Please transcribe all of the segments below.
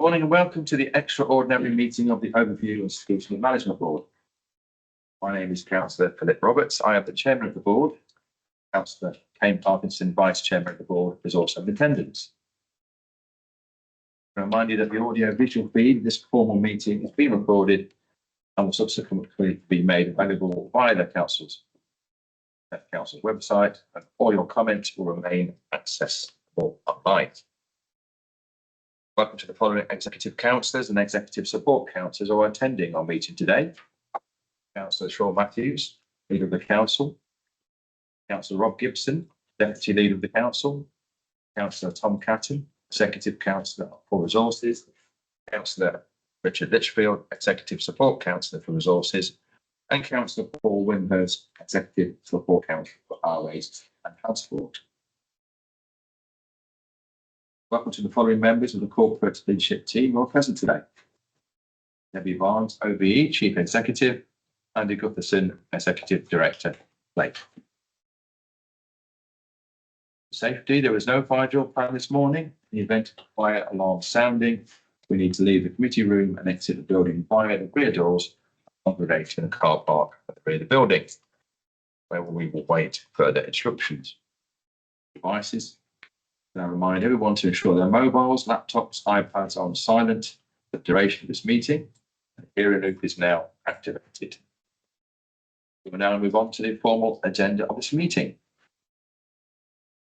Morning and welcome to the extraordinary meeting of the Overview and Scrutiny Management Board. My name is Councillor Philip Roberts. I am the Chairman of the Board. Councillor Kane Parkinson, Vice Chairman of the Board, is also in attendance. I remind you that the audio-visual feed of this formal meeting is being recorded and will subsequently be made available via the Council's website, and all your comments will remain accessible online. Welcome to the following Executive Councillors and Executive Support Councillors who are attending our meeting today. Councillor Sean Matthews, Leader of the Council. Councillor Rob Gibson, Deputy Leader of the Council. Councillor Tom Catton, Executive Councillor for Resources. Councillor Richard Litchfield, Executive Support Councillor for Resources. And Councillor Paul Wimhurst, Executive Support Councillor for Highways and Transport. Welcome to the following members of the corporate leadership team who are present today. Debbie Barnes, OBE, Chief Executive, Andy Gutherson, Executive Director, Blake. Safety, there was no fire drill plan this morning. In the event of fire alarm sounding, we need to leave the committee room and exit the building via the rear doors, congregation and car park at the rear of the building, where we will wait further instructions. Devices. I remind everyone to ensure their mobiles, laptops, iPads are on silent for the duration of this meeting. The hearing loop is now activated. We will now move on to the formal agenda of this meeting.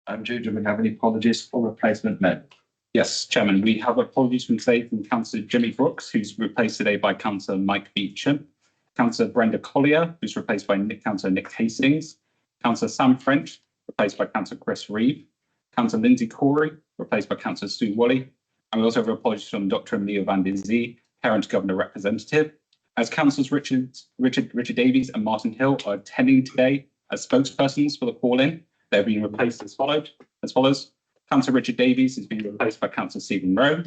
Andrew, do we have any apologies for replacement members? Yes, Chairman, we have apologies from Councillor Jimmy Brooks, who's replaced today by Councillor Mike Beecham, Councillor Brenda Collier, who's replaced by Councillor Nick Hastings, Councillor Sam French, replaced by Councillor Chris Reeve, Councillor Lindsay Corey, replaced by Councillor Sue Woolley, and we also have apologies from Dr. Leo van der Zee, Parent Governor Representative. As Councillors Richard Davies and Martin Hill are attending today as spokespersons for the call-in, they're being replaced as follows. Councillor Richard Davies is being replaced by Councillor Stephen Rowe,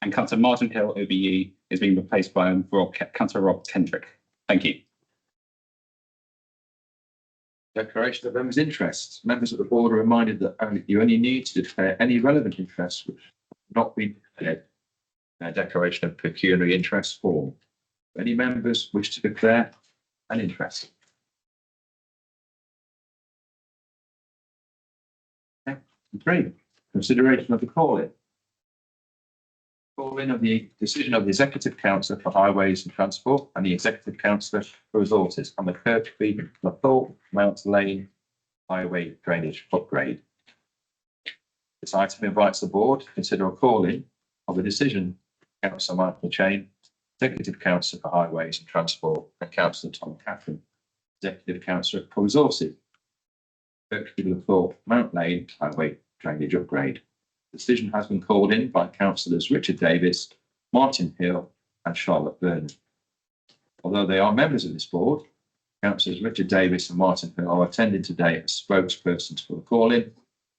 and Councillor Martin Hill, OBE, is being replaced by Councillor Rob Kendrick. Thank you. Declaration of members' interests. Members of the board are reminded that you only need to declare any relevant interests which have not been declared in a declaration of pecuniary interest form. Any members wish to declare an interest? Okay. 3. Consideration of the call-in. Call-in of the decision of the Executive Councillor for Highways and Transport and the Executive Councillor for Resources on the Kirkby Thorpe Mount Lane Highway Drainage Upgrade. This item invites the board to consider a call-in of a decision of Councillor Michael Chain, Executive Councillor for Highways and Transport, and Councillor Tom Catton, Executive Councillor for Resources. Kirkby Thorpe Mount Lane Highway Drainage Upgrade. The decision has been called in by Councillors Richard Davis, Martin Hill and Charlotte Vernon. Although they are members of this board, Councillors Richard Davis and Martin Hill are attending today as spokespersons for the call-in and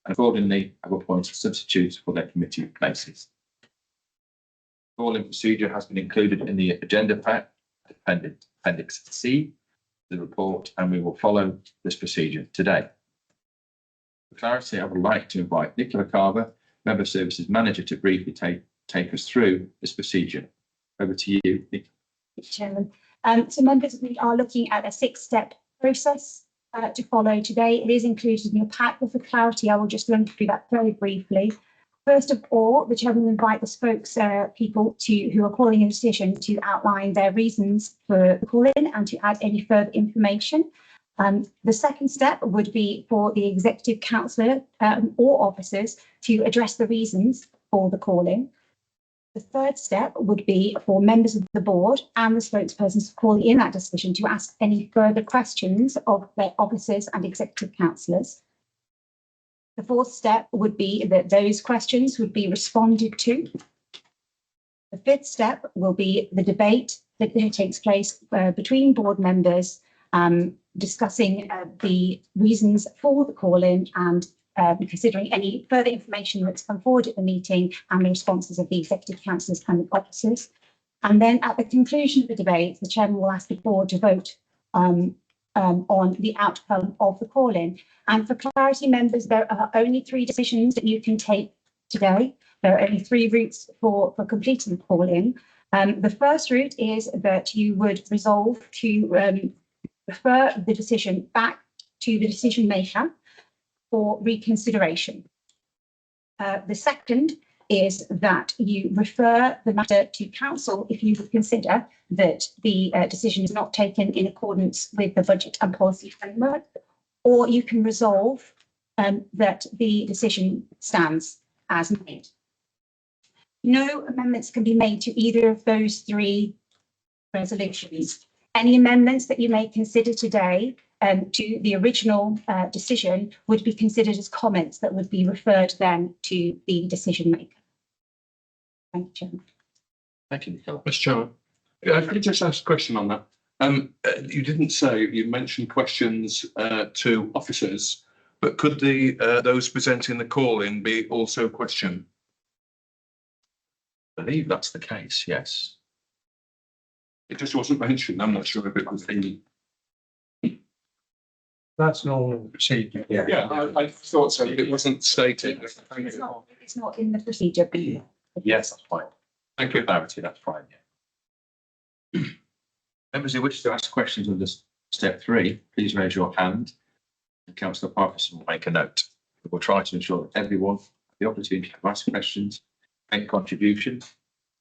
accordingly have appointed substitutes for their committee places. The call-in procedure has been included in the agenda pack, Appendix C, the report, and we will follow this procedure today. For clarity, I would like to invite Nicola Carver, Member Services Manager, to briefly take us through this procedure. Over to you, Nicola. Chairman. So members, we are looking at a 6-step process to follow today. It is included in your pack, but for clarity, I will just run through that very briefly. First of all, the Chairman will invite the spokespeople who are calling a decision to outline their reasons for the call-in and to add any further information. The second step would be for the Executive Councillor or officers to address the reasons for the call-in. The third step would be for members of the board and the spokespersons calling in that decision to ask any further questions of their officers and executive councillors. The fourth step would be that those questions would be responded to. The fifth step will be the debate that takes place between board members discussing the reasons for the call-in and considering any further information that's come forward at the meeting and the responses of the executive councillors and the officers. And then at the conclusion of the debate, the chairman will ask the board to vote on the outcome of the call-in. And for clarity, members, there are only 3 decisions that you can take today. There are only three routes for completing the call-in. The first route is that you would resolve to refer the decision back to the decision maker for reconsideration. The second is that you refer the matter to council if you would consider that the decision is not taken in accordance with the budget and policy framework, or you can resolve that the decision stands as made. No amendments can be made to either of those three resolutions. Any amendments that you may consider today to the original decision would be considered as comments that would be referred then to the decision maker. Thank you, Chairman. Thank you, Nicola. Mr. Chairman, could I just ask a question on that? You didn't say, you mentioned questions to officers, but could those presenting the call-in be also questioned? I believe that's the case, yes. It just wasn't mentioned. I'm not sure if it was in. That's normal procedure. Yeah, I thought so. It wasn't stated. It's not in the procedure. Yes, that's fine. Thank you. Clarity, that's fine, yeah. Members who wish to ask questions under step 3, please raise your hand. And Councillor Parkinson will make a note. We'll try to ensure that everyone has the opportunity to ask questions, make contributions.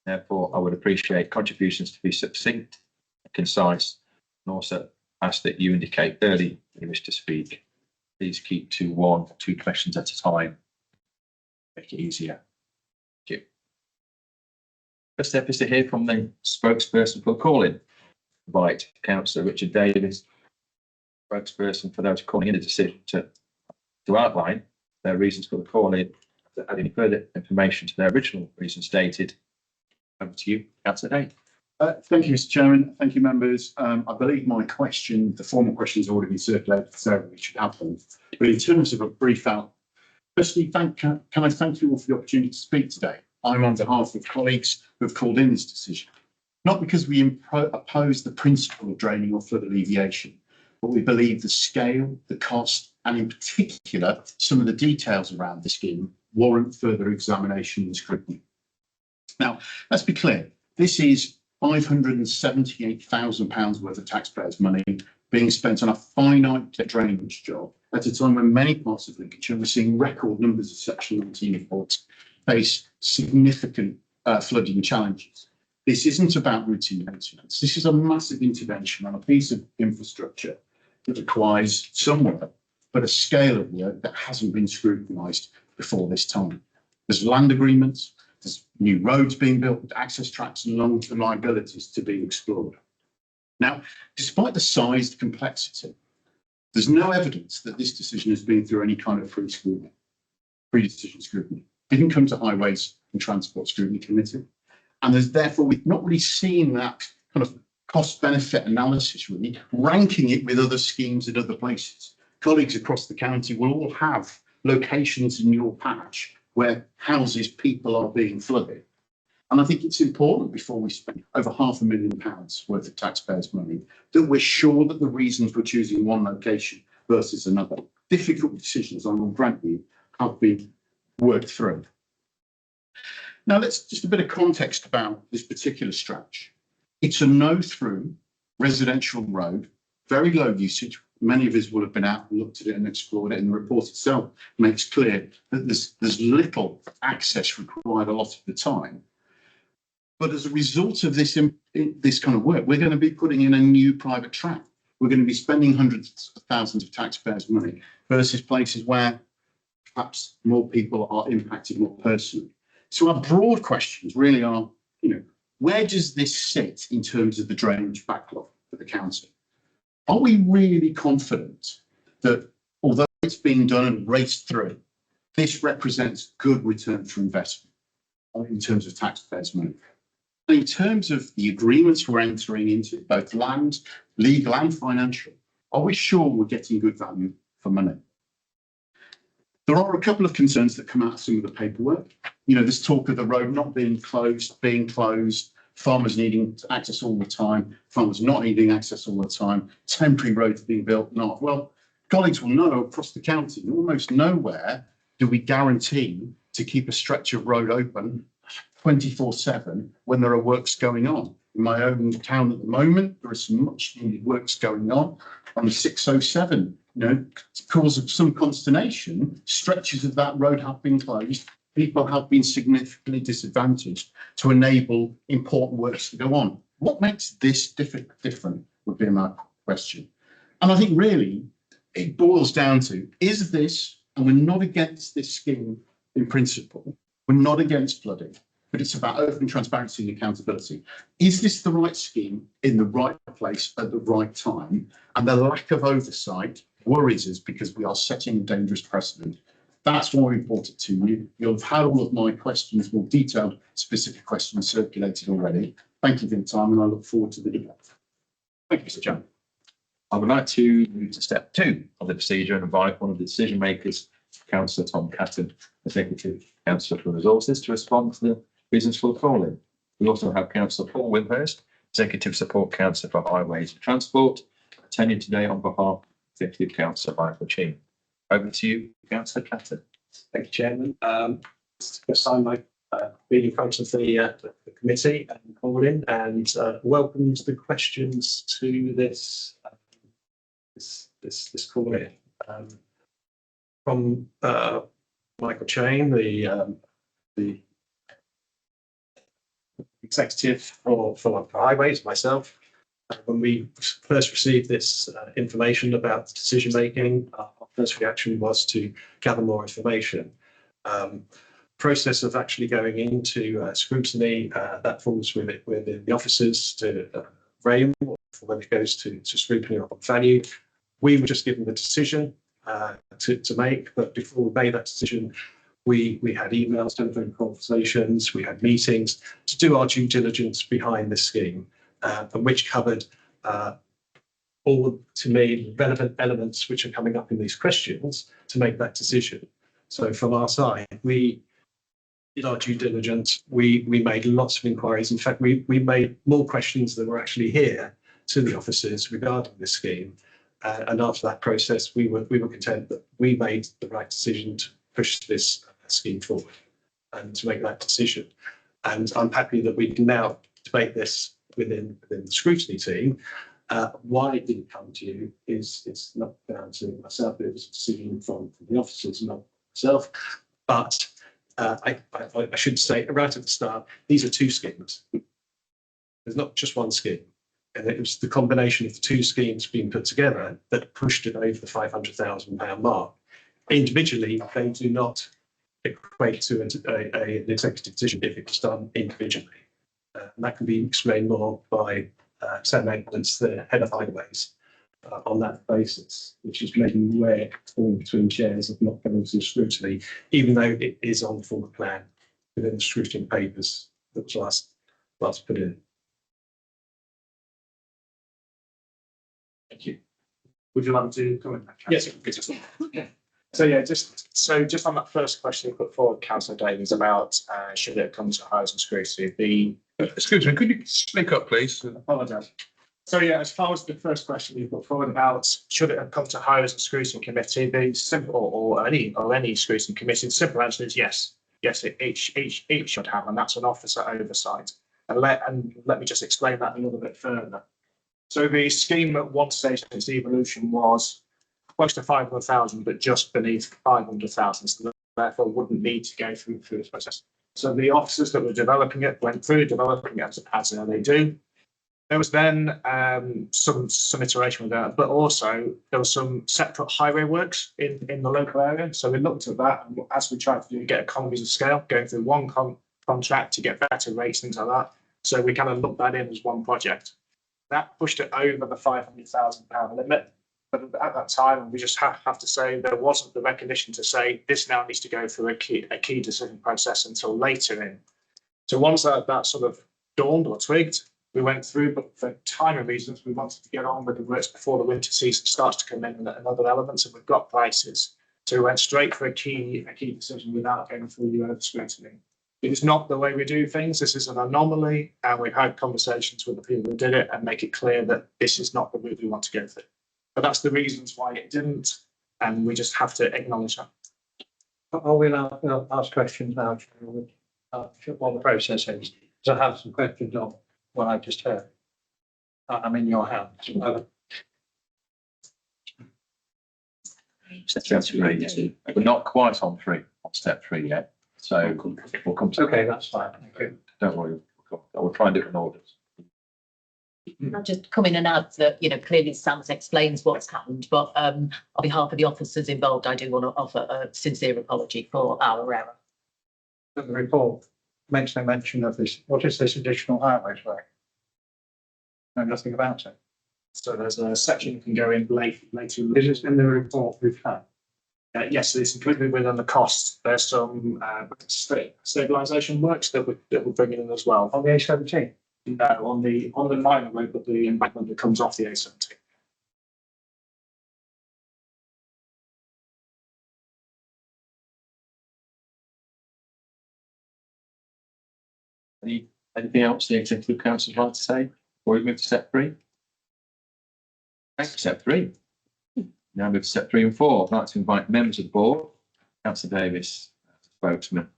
Therefore, I would appreciate contributions to be succinct and concise, and also ask that you indicate early when you wish to speak. Please keep to 1 or 2 questions at a time. Make it easier. Thank you. First step is to hear from the spokesperson for the call-in. Invite Councillor Richard Davis, spokesperson for those calling in a decision to outline their reasons for the call-in, to add any further information to their original reasons stated. Over to you, Councillor Day. Thank you, Mr. Chairman. Thank you, members. I believe my question, the formal question, has already been circulated, so we should have them. But in terms of a brief out, firstly, can I thank you all for the opportunity to speak today? I'm on behalf of colleagues who have called in this decision, not because we oppose the principle of draining or flood alleviation, but we believe the scale, the cost, and in particular, some of the details around the scheme warrant further examination and scrutiny. Now, let's be clear, this is £578,000 worth of taxpayers' money being spent on a finite drainage job at a time when many parts of Lincolnshire are seeing record numbers of Section 19 reports face significant flooding challenges. This isn't about routine maintenance. This is a massive intervention on a piece of infrastructure that requires some work, but a scale of work that hasn't been scrutinised before this time. There's land agreements, there's new roads being built, access tracks and long-term liabilities to be explored. Now, despite the size and complexity, there's no evidence that this decision has been through any kind of pre-decision scrutiny. It didn't come to Highways and Transport Scrutiny Committee. And there's therefore, we've not really seen that kind of cost-benefit analysis, really, ranking it with other schemes in other places. Colleagues across the county will all have locations in your patch where houses, people are being flooded. And I think it's important before we spend over £500,000 worth of taxpayers' money that we're sure that the reasons for choosing one location versus another, difficult decisions, I will grant you, have been worked through. Now, let's just a bit of context about this particular stretch. It's a no-through residential road, very low usage. Many of us will have been out and looked at it and explored it, and the report itself makes clear that there's little access required a lot of the time. But as a result of this kind of work, we're going to be putting in a new private track. We're going to be spending hundreds of thousands of taxpayers' money versus places where perhaps more people are impacted more personally. So our broad questions really are, where does this sit in terms of the drainage backlog for the council? Are we really confident that although it's being done and raced through, this represents good return for investment in terms of taxpayers' money? And in terms of the agreements we're entering into, both land, legal and financial, are we sure we're getting good value for money? There are a couple of concerns that come out of some of the paperwork. This talk of the road not being closed, farmers needing access all the time, farmers not needing access all the time, temporary roads being built, not. Well, colleagues will know across the county, almost nowhere do we guarantee to keep a stretch of road open 24/7 when there are works going on. In my own town at the moment, there are some much needed works going on the 607. To cause some consternation, stretches of that road have been closed. People have been significantly disadvantaged to enable important works to go on. What makes this different would be my question. And I think really it boils down to, is this, and we're not against this scheme in principle, we're not against flooding, but it's about open transparency and accountability. Is this the right scheme in the right place at the right time? And the lack of oversight worries us because we are setting a dangerous precedent. That's why we brought it to you. You'll have had all of my questions, more detailed, specific questions circulated already. Thank you for your time, and I look forward to the debate. Thank you, Mr. Chairman. I would like to move to step 2 of the procedure and invite one of the decision makers, Councillor Tom Catton, Executive Councillor for Resources, to respond to the reasons for the calling. We also have Councillor Paul Wimhurst, Executive Support Councillor for Highways and Transport, attending today on behalf of Executive Councillor Michael Ching. Over to you, Councillor Catton. Thank you, Chairman. It's the first time I've been in front of the committee and calling, and welcomed the questions to this call in. From Michael Chain, the executive for Highways, myself. When we first received this information about decision making, our first reaction was to gather more information. Process of actually going into scrutiny, that falls within the officers to frame for when it goes to scrutiny on value. We were just given the decision to make, but before we made that decision, we had emails, telephone conversations, we had meetings to do our due diligence behind this scheme, and which covered all, to me, relevant elements which are coming up in these questions to make that decision. So from our side, we did our due diligence. We made lots of inquiries. In fact, we made more questions than were actually here to the officers regarding this scheme. And after that process, we were content that we made the right decision to push this scheme forward and to make that decision. And I'm happy that we can now debate this within the scrutiny team. Why it didn't come to you is it's not down to myself. It was a decision from the officers, not myself. But I should say right at the start, these are two schemes. There's not just one scheme. And it was the combination of the two schemes being put together that pushed it over the £500,000 mark. Individually, they do not equate to an executive decision if it was done individually. And that can be explained more by Sam Edmonds, the head of highways, on that basis, which is making me aware falling between chairs of not going to scrutiny, even though it is on the former plan within the scrutiny papers that was last put in. Thank you. Would you like to comment? Yes. So yeah, just on that first question you put forward, Councillor Davies, about should it come to housing scrutiny, Excuse me, could you speak up, please? apologise. So yeah, as far as the first question you put forward about should it have come to housing scrutiny committee, the simple or any scrutiny committee, the simple answer is yes. Yes, each should have, and that's an officer oversight. And let me just explain that a little bit further. So the scheme at one stage in its evolution was close to 500,000, but just beneath 500,000, so therefore wouldn't need to go through this process. So the officers that were developing it went through developing it as they do. There was then some iteration with that, but also there was some separate highway works in the local area. So we looked at that, and as we tried to do, get economies of scale, going through one contract to get better rates, things like that. So we kind of looked that in as one project. That pushed it over the £500,000 limit. But at that time, we just have to say there wasn't the recognition to say this now needs to go through a key decision process until later in. So once that sort of dawned or twigged, we went through, but for timing reasons, we wanted to get on with the works before the winter season starts to come in and other elements, and we've got prices. So we went straight for a key decision without going through the scrutiny. It is not the way we do things. This is an anomaly, and we've had conversations with the people who did it and make it clear that this is not the route we want to go through. But that's the reasons why it didn't, and we just have to acknowledge that. I will ask questions now, what the process is, because I have some questions on what I just heard. I'm in your hands. Step three, yes. We're not quite on step three yet. So we'll come to. Okay, that's fine. Thank you. Don't worry. We'll try and do it in order. I'll just come in and add that, clearly Sam explains what's happened, but on behalf of the officers involved, I do want to offer a sincere apology for our error. The report makes no mention of this. What is this additional highways work? Know nothing about it. So there's a section you can go in later. Is this in the report we've had? Yes, it's included within the cost. There's some stabilisation works that we're bringing in as well. On the A17? No, on the minor road, but the embankment that comes off the A17. Anything else the executive council would like to say before we move to step three? Thanks for step three. Now move to step 3 and 4. I'd like to invite members of the board, Councillor Davis, spokesman,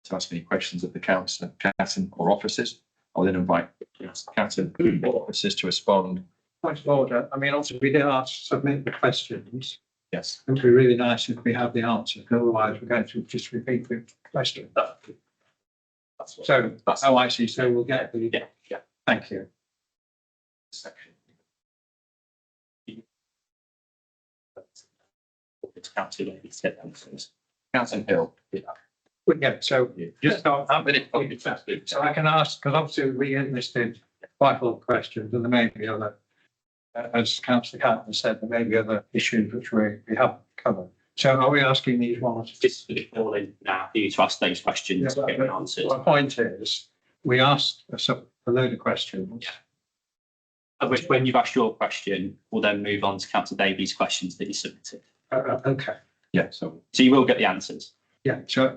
to ask any questions of the councillor, Catherine, or officers. I'll then invite Catherine or officers to respond. Point of order. I mean, also, we did submit the questions. Yes. It would be really nice if we have the answer, otherwise we're going to just repeat the question. So, oh, I see. So we'll get the. Yeah. Thank you. Section. Councillor Hill. Well, yeah, so just so I can ask, because obviously we enlisted quite a lot of questions, and there may be other, as Councillor Catton said, there may be other issues which we haven't covered. So are we asking these ones? This is falling now for you to ask those questions and get the answers. My point is, we asked a load of questions. Of which, when you've asked your question, we'll then move on to Councillor Davies' questions that you submitted. Okay. Yeah. So you will get the answers. Yeah. So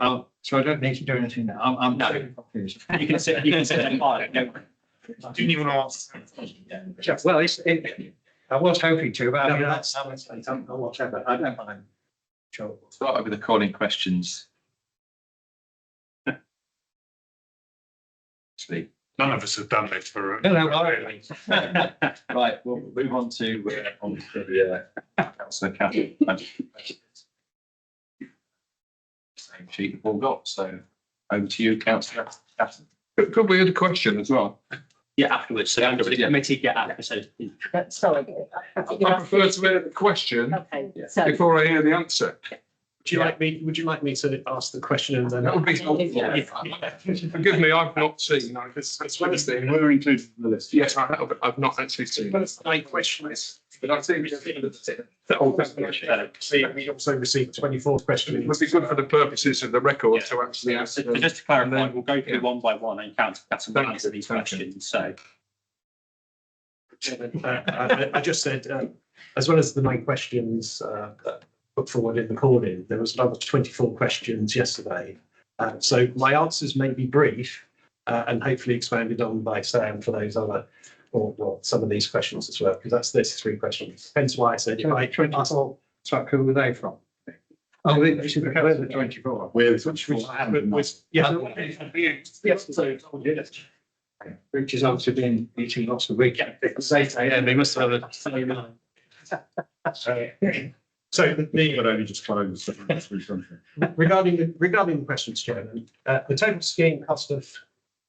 I don't need to do anything now. I'm No. confused. You can sit and file. No. I didn't even ask. Yeah, well, I was hoping to, but I mean, that's whatever. I don't mind. Sure. start with the calling questions. Speak. None of us have done this for. No, Right, we'll move on to the Councillor Catherine. Same sheet we've all got, so over to you, Councillor Catherine. Could we add a question as well? Yeah, afterwards. So after the committee get after. So Sorry. I prefer to hear the question Okay, so before I hear the answer. Would you like me to ask the question and then? That would be helpful. Forgive me, I've not seen. It's Wednesday. We're included in the list. Yes, I have, but I've not actually seen. My question is, But I think we also received 24 it questions. would be good for the purposes of the record to actually answer So them. just to clarify, then- we'll go through yeah. one by one and Councillor Catton will Thank answer you, these thank you. questions. So I just said, as well as the 9 questions put forward in the call-in, there was another 24 questions yesterday. So my answers may be brief and hopefully expanded on by Sam for those other, or some of these questions as well, because there's 3 questions. Hence why I said, if I So who were they from? Oh, this is the 24. We're the 24. Yes, so, Which has obviously been eating lots of week. yeah, they must have a. So the But only just closed. regarding the questions, Chairman, the total scheme cost of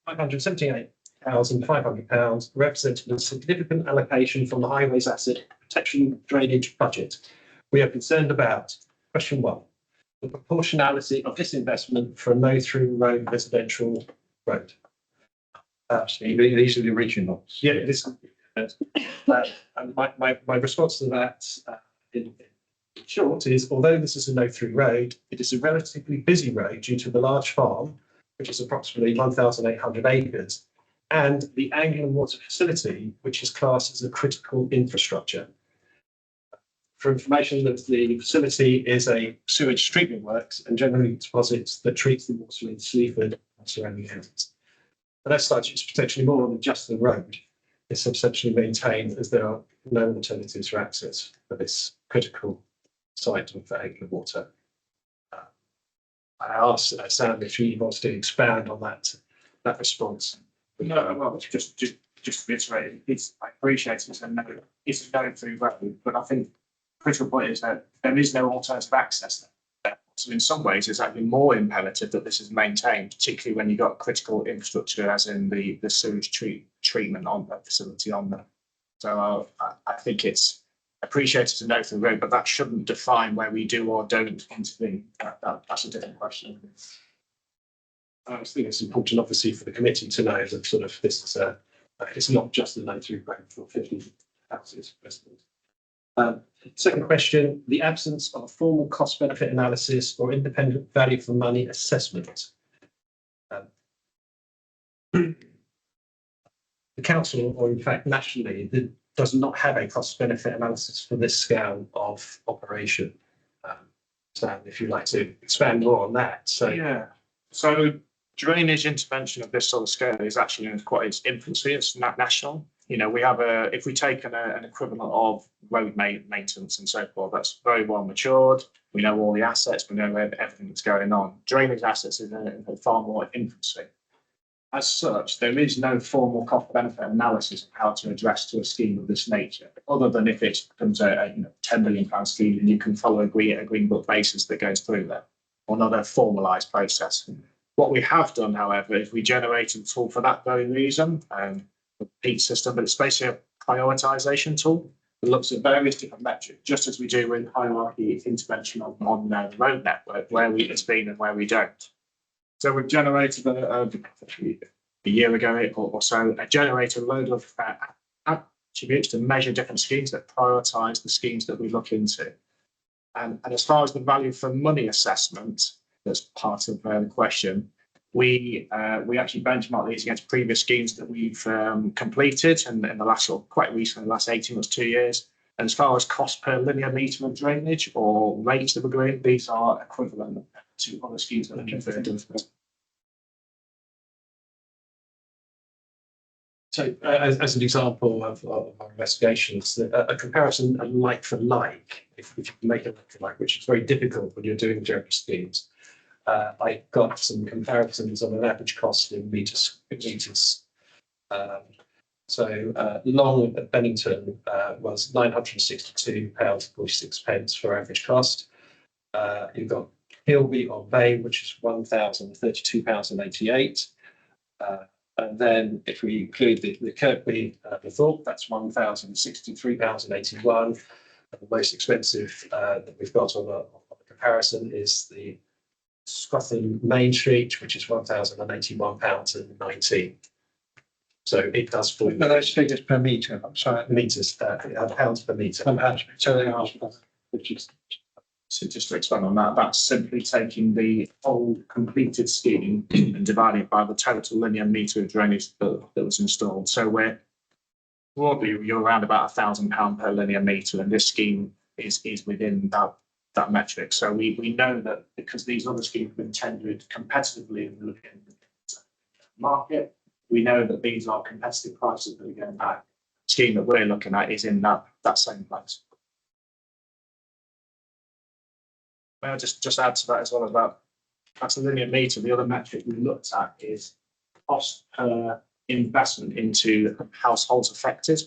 £578,500 represented a significant allocation from the Highways Asset Protection Drainage budget. We are concerned about question 1, the proportionality of this investment for a no-through road residential road. These are the originals. Yeah, this. And my response to that, in short, is although this is a no-through road, it is a relatively busy road due to the large farm, which is approximately 1,800 acres, and the Anglian water facility, which is classed as a critical infrastructure. For information, that the facility is a sewage treatment works and generally deposits that treats the water in Sleaford and surrounding areas. But as such, it's potentially more than just the road. It's substantially maintained as there are no alternatives for access for this critical site of Anglian water. I asked Sam if he wants to expand on that response. No, well, just to reiterate, I appreciate it's a no through road, but I think the critical point is that there is no alternative access there. So in some ways, it's actually more imperative that this is maintained, particularly when you've got critical infrastructure, as in the sewage treatment on that facility on there. So I think it's appreciated to no through road, but that shouldn't define where we do or don't intervene. That's a different question. I think it's important, obviously, for the committee to know that sort of this is it's not just a no through road for 50 houses. Second question: the absence of a formal cost benefit analysis or independent value for money assessment. The council, or in fact nationally, does not have a cost benefit analysis for this scale of operation. Sam, if you'd like to expand more on that. So yeah, so drainage intervention of this sort of scale is actually in quite its infancy. It's not national. You know, we have if we take an equivalent of road maintenance and so forth, that's very well matured. We know all the assets, we know everything that's going on. Drainage assets is in far more infancy. As such, there is no formal cost benefit analysis of how to address to a scheme of this nature, other than if it becomes a £10 million scheme and you can follow a green book basis that goes through there, or not a formalised process. What we have done, however, is we generated a tool for that very reason, the PEAT system, but it's basically a prioritisation tool that looks at various different metrics, just as we do in hierarchy intervention on the road network, where it's been and where we don't. So we've generated a year ago or so, generated a load of attributes to measure different schemes that prioritise the schemes that we look into. And as far as the value for money assessment, that's part of the question. We actually benchmark these against previous schemes that we've completed in the last, or quite recently, the last 18 months, 2 years. And as far as cost per linear metre of drainage or rates that we're agreeing, these are equivalent to other schemes that are done. So, as an example of our investigations, a comparison like for like, if you can make a like for like, which is very difficult when you're doing general schemes. I got some comparisons on an average cost in meters. Long at Bennington was £962.46 for average cost. You've got Hilby on Bay, which is £1,032.88. And then if we include the Kirkby Thorpe, that's £1,063.81. And the most expensive that we've got on a comparison is the Scrutiny Main Street, which is £1,081.19. So it does fall. But those figures per metre, I'm sorry. Meters, pounds per metre. So they are, which is. So just to expand on that, that's simply taking the whole completed scheme and dividing it by the total linear metre of drainage that was installed. So we're broadly, you're around about £1,000 per linear metre, and this scheme is within that metric. So we know that because these other schemes have been tendered competitively in the market, we know that these are competitive prices that are going back. The scheme that we're looking at is in that same place. May I just add to that as well about that's a linear metre. The other metric we looked at is cost per investment into households affected.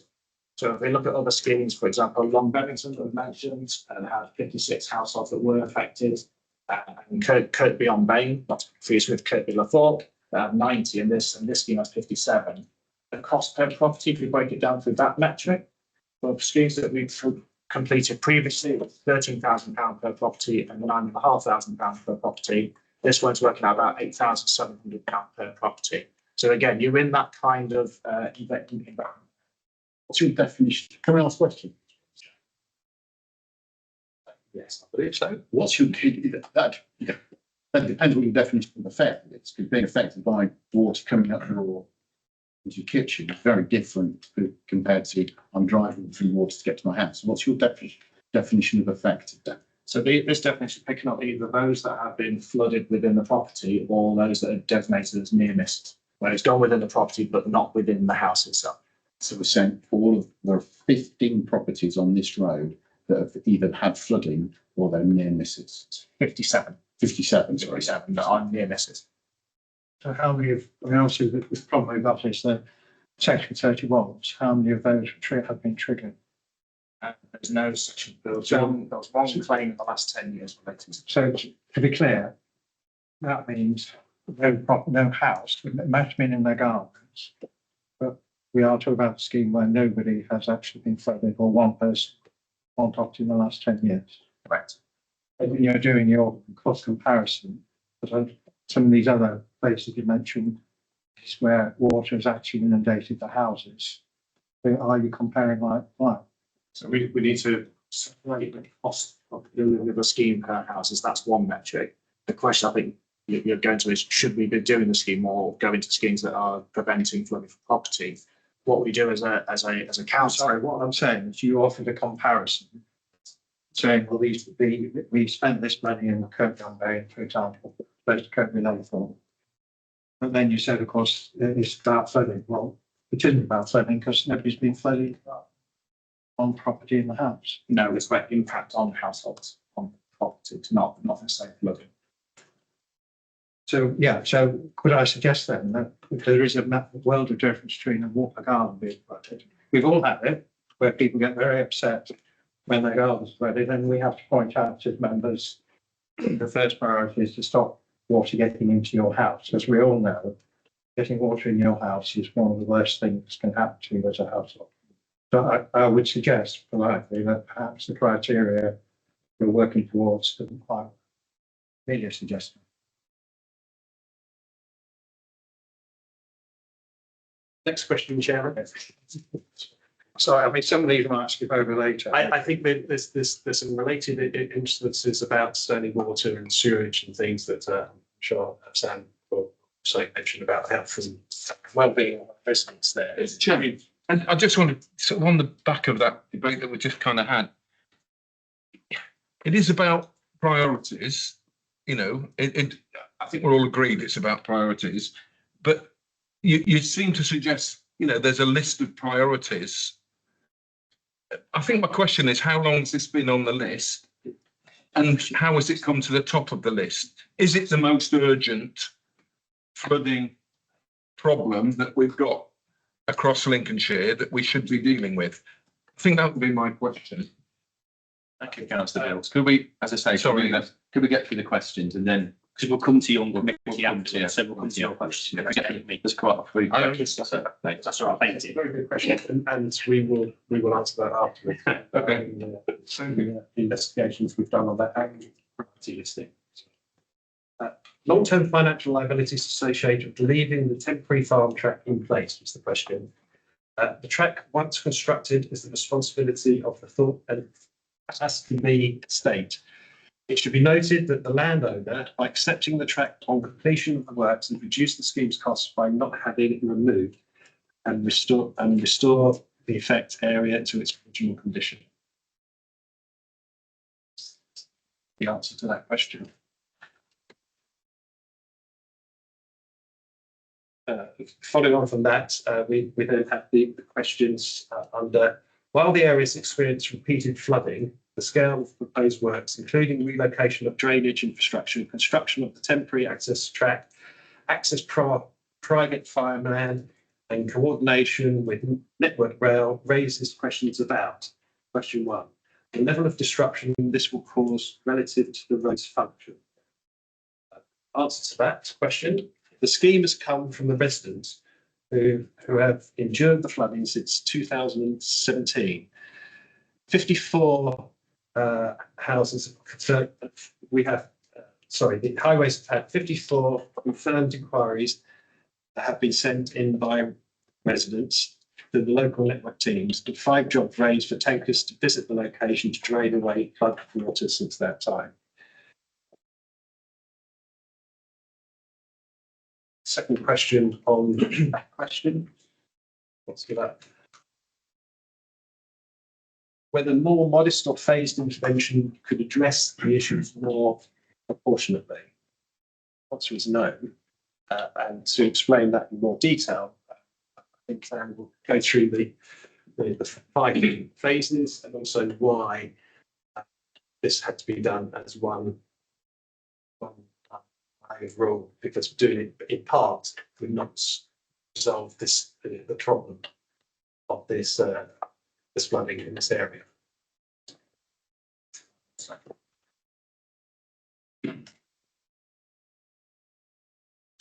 So if we look at other schemes, for example, Long Bennington that was mentioned and had 56 households that were affected, and Kirkby on Bain, not to be confused with Kirkby Lathorpe, 90, and this scheme has 57. The cost per property, if we break it down through that metric, for schemes that we've completed previously, it was £13,000 per property and £9,500 per property. This one's working out about £8,700 per property. So again, you're in that kind of environment. What's your definition? Can we ask a question? Yes, I believe so. What's your that depends what your definition of effect is. Because being affected by water coming up into your kitchen is very different compared to I'm driving through water to get to my house. What's your definition of affected then? So this definition is picking up either those that have been flooded within the property or those that are designated as near miss, where it's gone within the property but not within the house itself. So we're saying there are 15 properties on this road that have either had flooding or they're near misses. 57. 57, sorry. 57, but I'm near misses. So how many of, I mean, obviously the problem we've got is that section 31s, how many of those have been triggered? There's no such, there was one claim in the last 10 years relating to. So to be clear, that means no house, it might have been in their gardens. But we are talking about a scheme where nobody has actually been flooded or one person, one property in the last 10 years. Correct. And when you're doing your cost comparison, but some of these other places you mentioned is where water has actually inundated the houses. So are you comparing like? So we need to separate the cost of the building of a scheme per houses. That's one metric. The question I think you're going to is, should we be doing the scheme or go into schemes that are preventing flooding for property? What we do as a council. Sorry, what I'm saying is you offered a comparison saying, well, we spent this money in Kirkland Bay, for example, opposed to Kirkland Leatherthorne. But then you said, of course, it's about flooding. Well, it isn't about flooding because nobody's been flooded on property in the house. No, it's about impact on households, on properties, not necessarily flooding. So, yeah, so could I suggest then that there is a world of difference between a garden being flooded? We've all had it, where people get very upset when their garden's flooded, and we have to point out to members, the first priority is to stop water getting into your house. As we all know, getting water in your house is one of the worst things that can happen to you as a household. So I would suggest politely that perhaps the criteria we're working towards doesn't quite need a suggestion. Next question, Chairman. Sorry, I mean, some of these I might skip over later. I think that there's some related instances about standing water and sewage and things that I'm sure Sam will mention about health and well-being of residents there. Chairman, and I just wanted sort of on the back of that debate that we just kind of had. It is about priorities, you know. I think we're all agreed it's about priorities, but you seem to suggest, you know, there's a list of priorities. I think my question is, how long has this been on the list, and how has it come to the top of the list? Is it the most urgent flooding problem that we've got across Lincolnshire that we should be dealing with? I think that would be my question. Thank you, Councillor Bills. Could we, as I say, Sorry. could we get through the questions and then Because we'll come to your committee We'll come to- after, so we'll come to your question. there's quite a few I questions. So, thanks. That's all right, thank you. Very good question, and we will answer that afterwards. Okay. The investigations we've done on that and property listing. Long-term financial liabilities associated with leaving the temporary farm track in place was the question. The track, once constructed, is the responsibility of the Thorpe and has to be estate. It should be noted that the landowner, by accepting the track on completion of the works, has reduced the scheme's costs by not having it removed and restore the effect area to its original condition. The answer to that question. Following on from that, we then have the questions under, while the areas experience repeated flooding, the scale of proposed works, including relocation of drainage infrastructure, construction of the temporary access track, private farmland, and coordination with Network Rail raises questions about, question one, the level of disruption this will cause relative to the road's function. Answer to that question, the scheme has come from the residents who have endured the flooding since 2017. 54 houses, we have, the highways have had 54 confirmed inquiries that have been sent in by residents to the local network teams, and 5 jobs raised for tankers to visit the location to drain away flood water since that time. Second question on that question. Let's give that. Whether more modest or phased intervention could address the issues more proportionately. The answer is no. And to explain that in more detail, I think Sam will go through the 5 phases and also why this had to be done as one overall, because doing it in part would not resolve the problem of this flooding in this area. So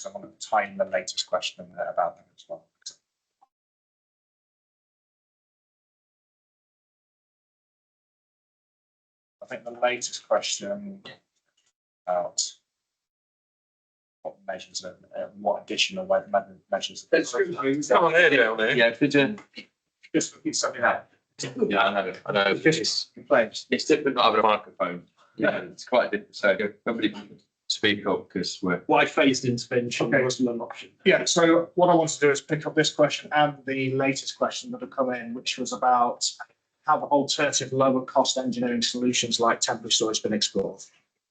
I want to tie in the latest question in there about them as well. I think the latest question about what measures and what additional measures. It's on there down there. Yeah, could you? Just repeat something out. Yeah, I know. It's different not having a microphone. Yeah, it's quite different. So somebody can speak up because we're. Why phased intervention wasn't an option? Yeah, so what I want to do is pick up this question and the latest question that have come in, which was about have alternative lower cost engineering solutions like temporary storage been explored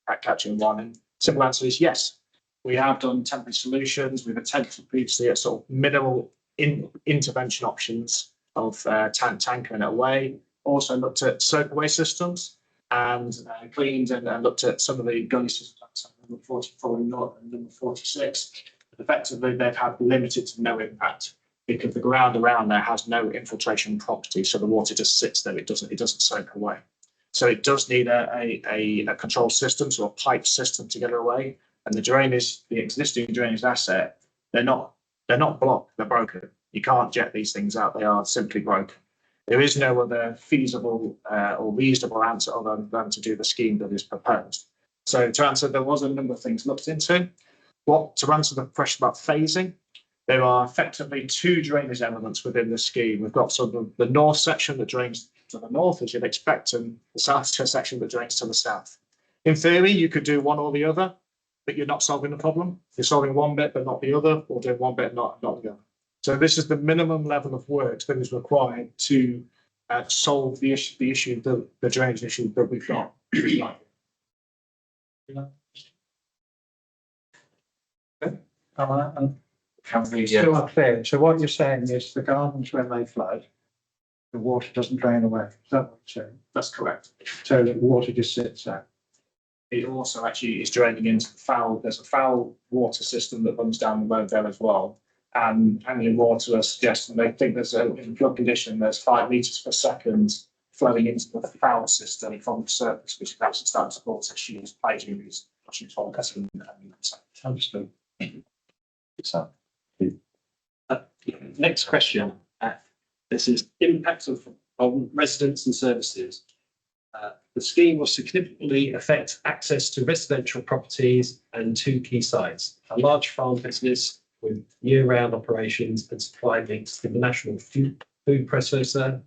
at catching one? And simple answer is yes. We have done temporary solutions. We've attempted previously at sort of minimal intervention options of tankering it away. Also looked at soak away systems and cleaned and looked at some of the gully systems, number 44 in North and number 46. Effectively, they've had limited to no impact because the ground around there has no infiltration property, so the water just sits there. It doesn't soak away. So it does need a control system, so a pipe system to get it away. And the existing drainage asset, they're not blocked, they're broken. You can't jet these things out, they are simply broken. There is no other feasible or reasonable answer other than to do the scheme that is proposed. So to answer, there was a number of things looked into. To answer the question about phasing, there are effectively two drainage elements within the scheme. We've got sort of the north section that drains to the north, as you'd expect, and the south section that drains to the south. In theory, you could do one or the other, but you're not solving the problem. You're solving one bit, but not the other, or doing one bit, not the other. So this is the minimum level of work that is required to solve the drainage issue that we've got. Still not clear. So what you're saying is the gardens, when they flood, the water doesn't drain away. Is that what you're saying? That's correct. So the water just sits there. It also actually is draining into the foul. There's a foul water system that runs down the road there as well. And Anglian Water are suggesting they think there's in flood condition, there's 5 litres per second flowing into the foul system from the surface, which is actually starting to cause issues, plagiaries, Understood. So, Next question. This is impact on residents and services. The scheme will significantly affect access to residential properties and 2 key sites: a large farm business with year-round operations and supply links to the national food processor,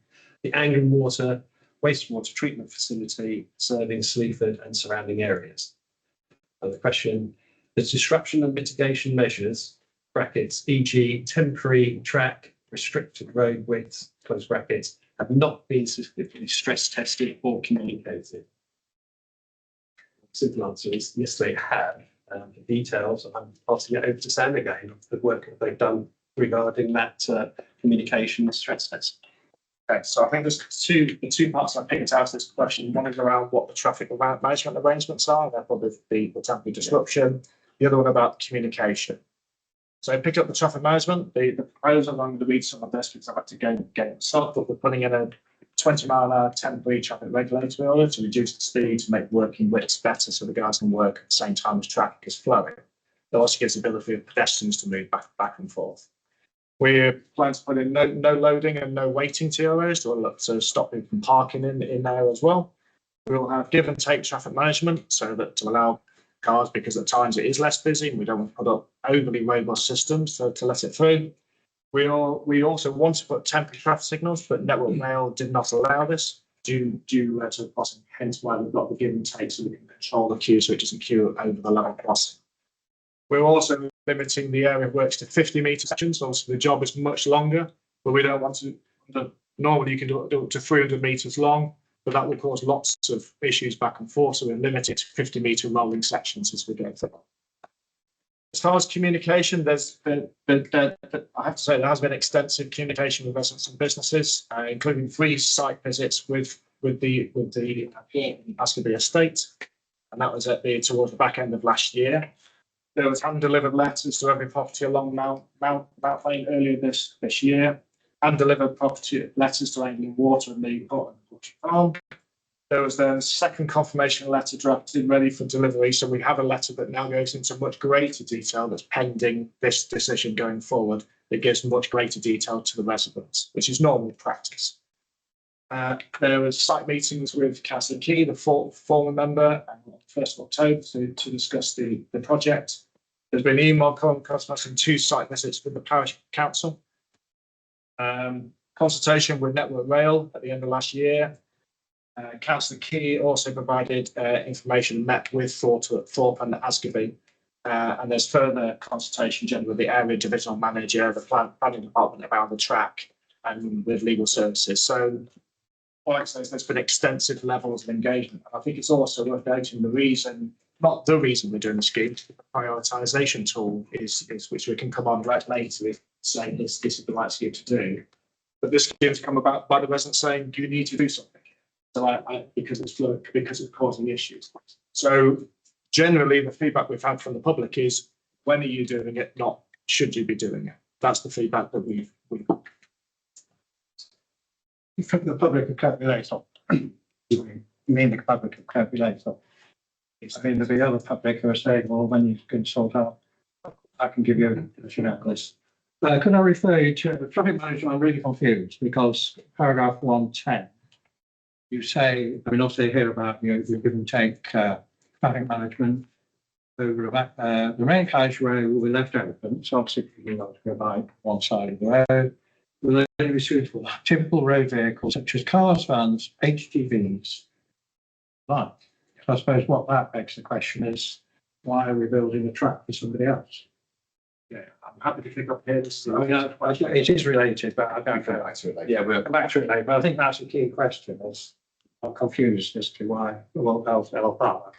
the Anglian Water wastewater treatment facility serving Sleaford and surrounding areas. And the question: the disruption and mitigation measures (brackets, e.g. temporary track, restricted road widths, close brackets) have not been significantly stress tested or communicated? Simple answer is yes, they have. The details, I'm passing it over to Sam again, of the work that they've done regarding that communication and stress test. Okay, so I think there's the two parts I picked out of this question. One is around what the traffic management arrangements are, therefore the temporary disruption. The other one about communication. So I picked up the traffic management. The proposal, I'm going to read some of this because I've had to get it myself, but we're putting in a 20-mile-an-hour temporary traffic regulator in order to reduce the speed, to make working widths better so the guys can work at the same time as traffic is flowing. It also gives the ability of pedestrians to move back and forth. We're planning to put in no loading and no waiting TOs to stop people from parking in there as well. We'll have give and take traffic management so that to allow cars, because at times it is less busy and we don't want to put up overly robust systems to let it through. We also want to put temporary traffic signals, but Network Rail did not allow this due to the crossing, hence why we've got the give and take so we can control the queue so it doesn't queue over the level crossing. We're also limiting the area of works to 50-metre sections. Also, the job is much longer, but we don't want to. Normally, you can do up to 300 metres long, but that will cause lots of issues back and forth. So we're limited to 50-metre rolling sections as we go through. As far as communication, I have to say there has been extensive communication with residents and businesses, including 3 site visits with the Askerby estate. and that was towards the back end of last year. There was hand-delivered letters to every property along Mount Lane earlier this year, hand-delivered property letters to Anglian Water and the farm. There was then a second confirmation letter drafted ready for delivery. So we have a letter that now goes into much greater detail that's pending this decision going forward. That gives much greater detail to the residents, which is normal practice. There was site meetings with Councillor Key, the former member, on the 1st of October to discuss the project. There's been email correspondence and 2 site visits with the parish council. Consultation with Network Rail at the end of last year. Councillor Key also provided information and met with Thorpe and Asgarby. And there's further consultation generally with the area divisional manager, the planning department around the track, and with legal services. So, like I say, there's been extensive levels of engagement. And I think it's also worth noting not the reason we're doing the scheme, the prioritisation tool is which we can come on right later if saying this is the right scheme to do. But this scheme's come about by the residents saying you need to do something. So because it's causing issues. So generally the feedback we've had from the public is when are you doing it, not should you be doing it. That's the feedback that we've got. From the public calculator. You mean the public calculator? I mean, there'll be other public who are saying, well, when you can sort out, I can give you information on this. Can I refer you to the traffic management? I'm really confused because paragraph 110, you say, I mean, also hear about, you give and take traffic management over the main carriageway will be left open. So obviously, you're not to go by one side of the road. Will only be suitable for typical road vehicles such as cars, vans, HGVs. Right. So I suppose what that begs the question is, why are we building a track for somebody else? Yeah, I'm happy to pick up here. It is related, but I don't know. Yeah, we'll Come back to it later. But I think that's a key question. I'm confused as to why the World Health Park.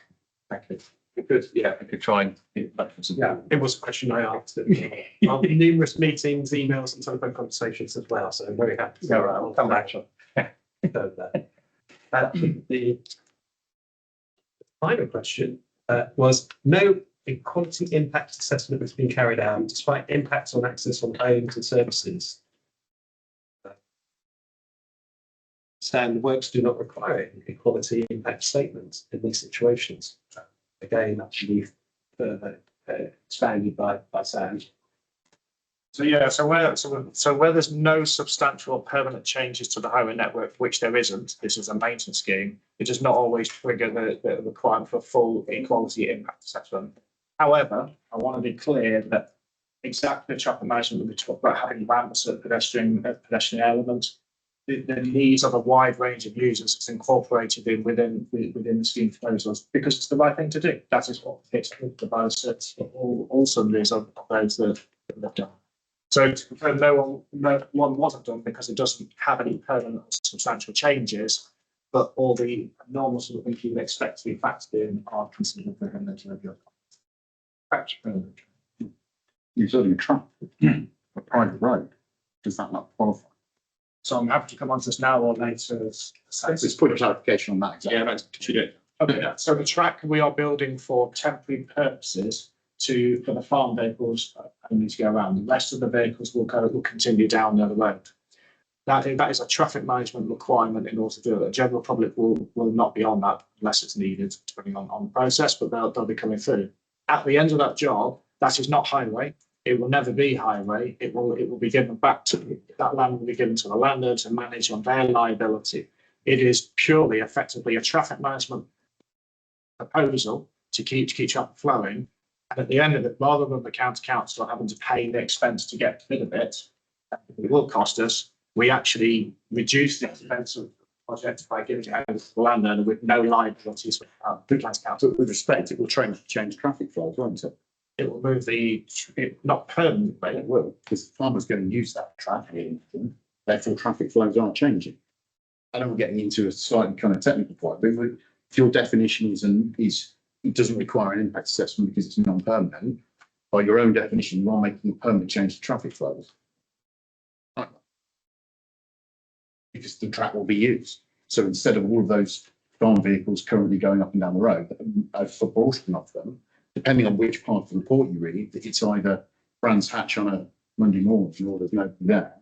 Thank you. we could try and. Yeah. It was a question I asked on numerous meetings, emails, and telephone conversations as well. So I'm very happy. Yeah, right. We'll come back to it. The final question was no equality impact assessment has been carried out despite impacts on access on homes and services. And works do not require equality impact statements in these situations. Again, that should be further expanded by Sam. So yeah, so where there's no substantial or permanent changes to the highway network, which there isn't, this is a maintenance scheme, it does not always trigger the requirement for full equality impact assessment. However, I want to be clear that exactly the traffic management that we talk about having ramps at pedestrian elements, the needs of a wide range of users is incorporated within the scheme proposals because it's the right thing to do. That is what fits the biosets for all sundries of those that have done. So to confirm no one wasn't done because it doesn't have any permanent or substantial changes, but all the normal sort of things you would expect to be factored in are considered within the review. You're building a track, a private road. Does that not qualify? So I'm happy to come on to this now or later. Let's put a clarification on that. Exactly. Yeah, that's should do. Okay, so the track we are building for temporary purposes for the farm vehicles only to go around. The rest of the vehicles will continue down the road. That is a traffic management requirement in order to do it. The general public will not be on that unless it's needed, depending on the process, but they'll be coming through. At the end of that job, that is not highway. It will never be highway. It will be given back to that land will be given to the landlord to manage on their liability. It is purely effectively a traffic management proposal to keep traffic flowing. And at the end of it, rather than the county council having to pay the expense to get rid of it, it will cost us. We actually reduce the expense of the project by giving it over to the landowner with no liabilities for the county council. With respect, it will change traffic flows, won't it? It will move not permanently. It will, because the farmer's going to use that traffic, therefore traffic flows aren't changing. I know we're getting into a slightly kind of technical point, but if your definition it doesn't require an impact assessment because it's non-permanent, by your own definition, you are making a permanent change to traffic flows. Because the track will be used. So instead of all of those farm vehicles currently going up and down the road. A proportion of them, depending on which part of the report you read, it's either Brands Hatch on a Monday morning or there's nobody there.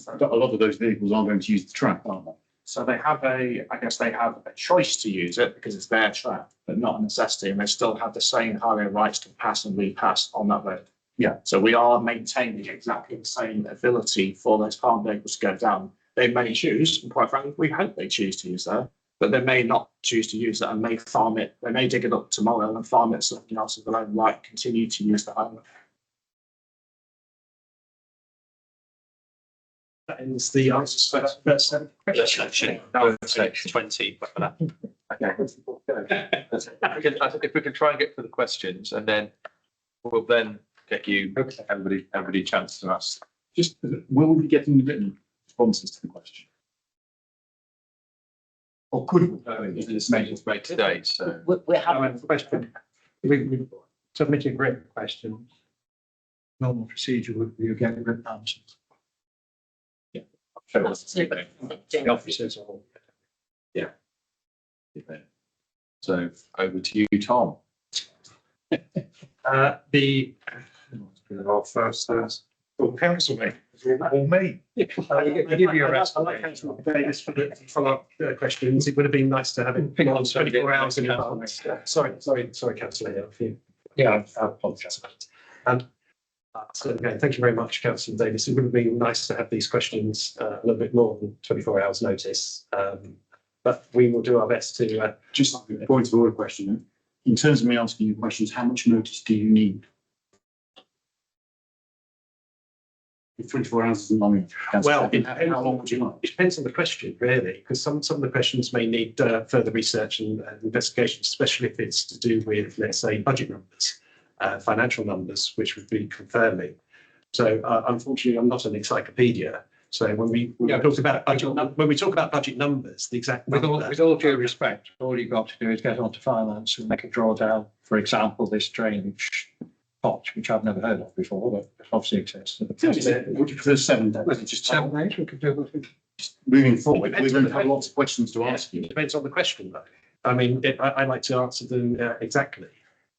A lot of those vehicles aren't going to use the track, aren't they? So they have I guess they have a choice to use it because it's their track, but not a necessity, and they still have the same highway rights to pass and repass on that road. Yeah. So we are maintaining exactly the same ability for those farm vehicles to go down. They may choose, and quite frankly, we hope they choose to use that, but they may not choose to use that and may farm it. They may dig it up tomorrow and farm it something else of their own right, continue to use the highway. That ends the answers for that first set of questions. Section 20. Okay. If we can try and get through the questions, and then we'll then get you everybody a chance to ask. Just will we be getting written responses to the question? Or could we? This meeting's made today, so. We're having, Question, we submitted written questions. Normal procedure would be you get written answers. The officers are all. So over to you, Tom. The first council mate. Or me. I give you a rest. I like Councillor Davis for the follow-up questions. It would have been nice to have it Pick on on 24 hours in Councillor. advance. Sorry, Councillor. Yeah. I apologise for that. So again, thank you very much, Councillor Davis. It would have been nice to have these questions a little bit more than 24 hours notice. But we will do our best to. Just a point of order question. In terms of me asking you questions, how much notice do you need? If 24 hours isn't long enough. Well, how long would you like? It depends on the question, really, because some of the questions may need further research and investigation, especially if it's to do with, let's say, budget numbers, financial numbers, which would be confirming. So unfortunately, I'm not an encyclopedia. So when we talk about budget numbers, the exact With number, all due respect, all you've got to do is get onto finance and make a drawdown. For example, this drainage pot, which I've never heard of before, but obviously exists. Would you prefer 7 days? Was it just 7 days? We could do it. Moving forward, It depends we're on going to have the- lots of questions to ask you. it depends on the question, though. I mean, I like to answer them exactly.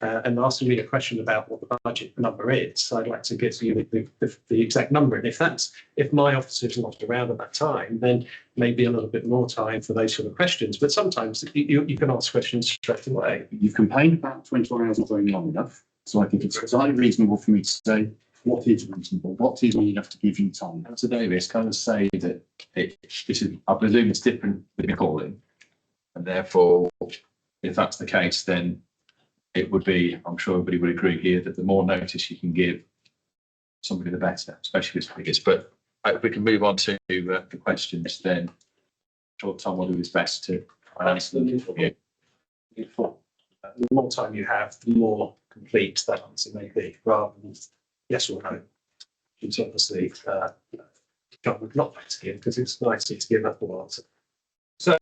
And asking me a question about what the budget number is, I'd like to get you the exact number. And if my officer's not around at that time, then maybe a little bit more time for those sort of questions. But sometimes you can ask questions straight away. You've complained about 24 hours not going long enough. So I think it's entirely reasonable for me to say what is reasonable, what is enough to give you time. Councillor Davis, can I say that I presume it's different with the calling, and therefore, if that's the case, then it would be, I'm sure everybody would agree here, that the more notice you can give somebody, the better, especially if it's biggest. But if we can move on to the questions, then I'm sure Tom will do his best to answer them for you. The more time you have, the more complete that answer may be, rather than yes or no. It's obviously not like to give, because it's nicer to give a full answer. So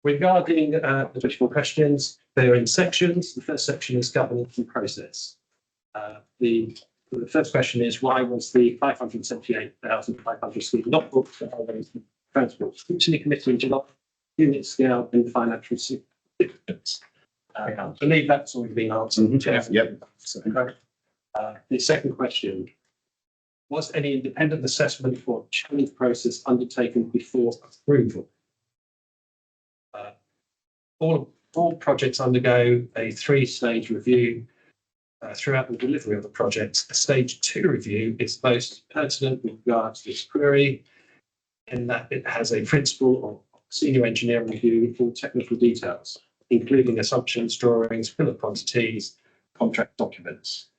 regarding the 24 questions, they're in sections. The first section is governance and process. The first question is, why was the 578,500 scheme not booked for highways and transport scrutiny committee in July? Unit scale and financial significance. I believe that's already been answered. Yep. So, the second question, was any independent assessment or challenge process undertaken before approval? All projects undergo a 3-stage review throughout the delivery of the project. A stage 2 review is most pertinent with regard to this query, in that it has a principal or senior engineering review for technical details, including assumptions, drawings, bill of quantities, contract documents,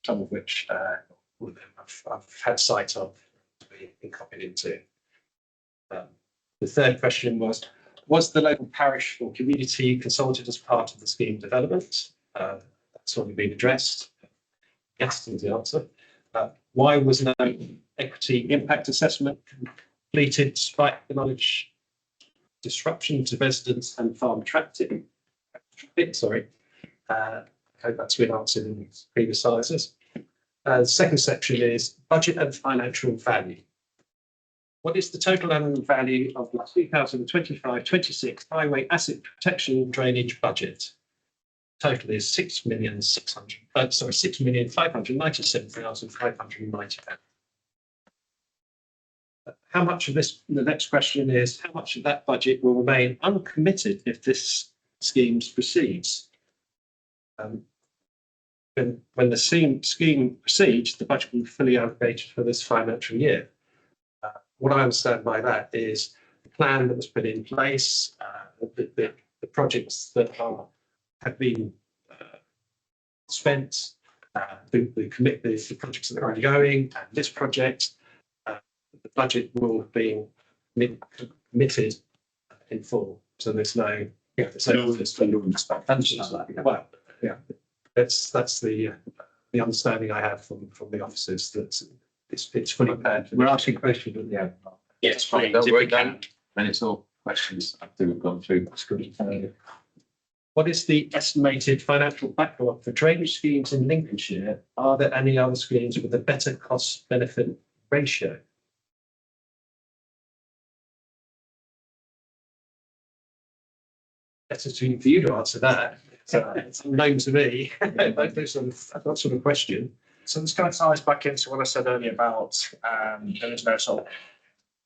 some of which all of them I've had sight of to be copied into. The third question was the local parish or community consulted as part of the scheme development? That's already been addressed. Yes, is the answer. Why was no equity impact assessment completed despite acknowledged disruption to residents and farm traffic? I hope that's been answered in previous sizes. The second section is budget and financial value. What is the total annual value of the 2025-26 highway asset protection drainage budget? Total is £6,597,590. How much of this, the next question is, how much of that budget will remain uncommitted if this scheme proceeds? When the scheme proceeds, the budget will be fully allocated for this financial year. What I understand by that is the plan that was put in place, the projects that have been spent, the projects that are ongoing, and this project, the budget will be committed in full. So there's no, well, yeah, that's the understanding I have from the officers that it's fully planned. We're asking questions at the end. Yes, Fine, please, they'll if we work can. down. Then it's all questions after we've gone through. What is the estimated financial backlog for drainage schemes in Lincolnshire? Are there any other schemes with a better cost benefit ratio? Better for you to answer that. It's unknown to me. That sort of question. So this kind of ties back into what I said earlier about there is no sort of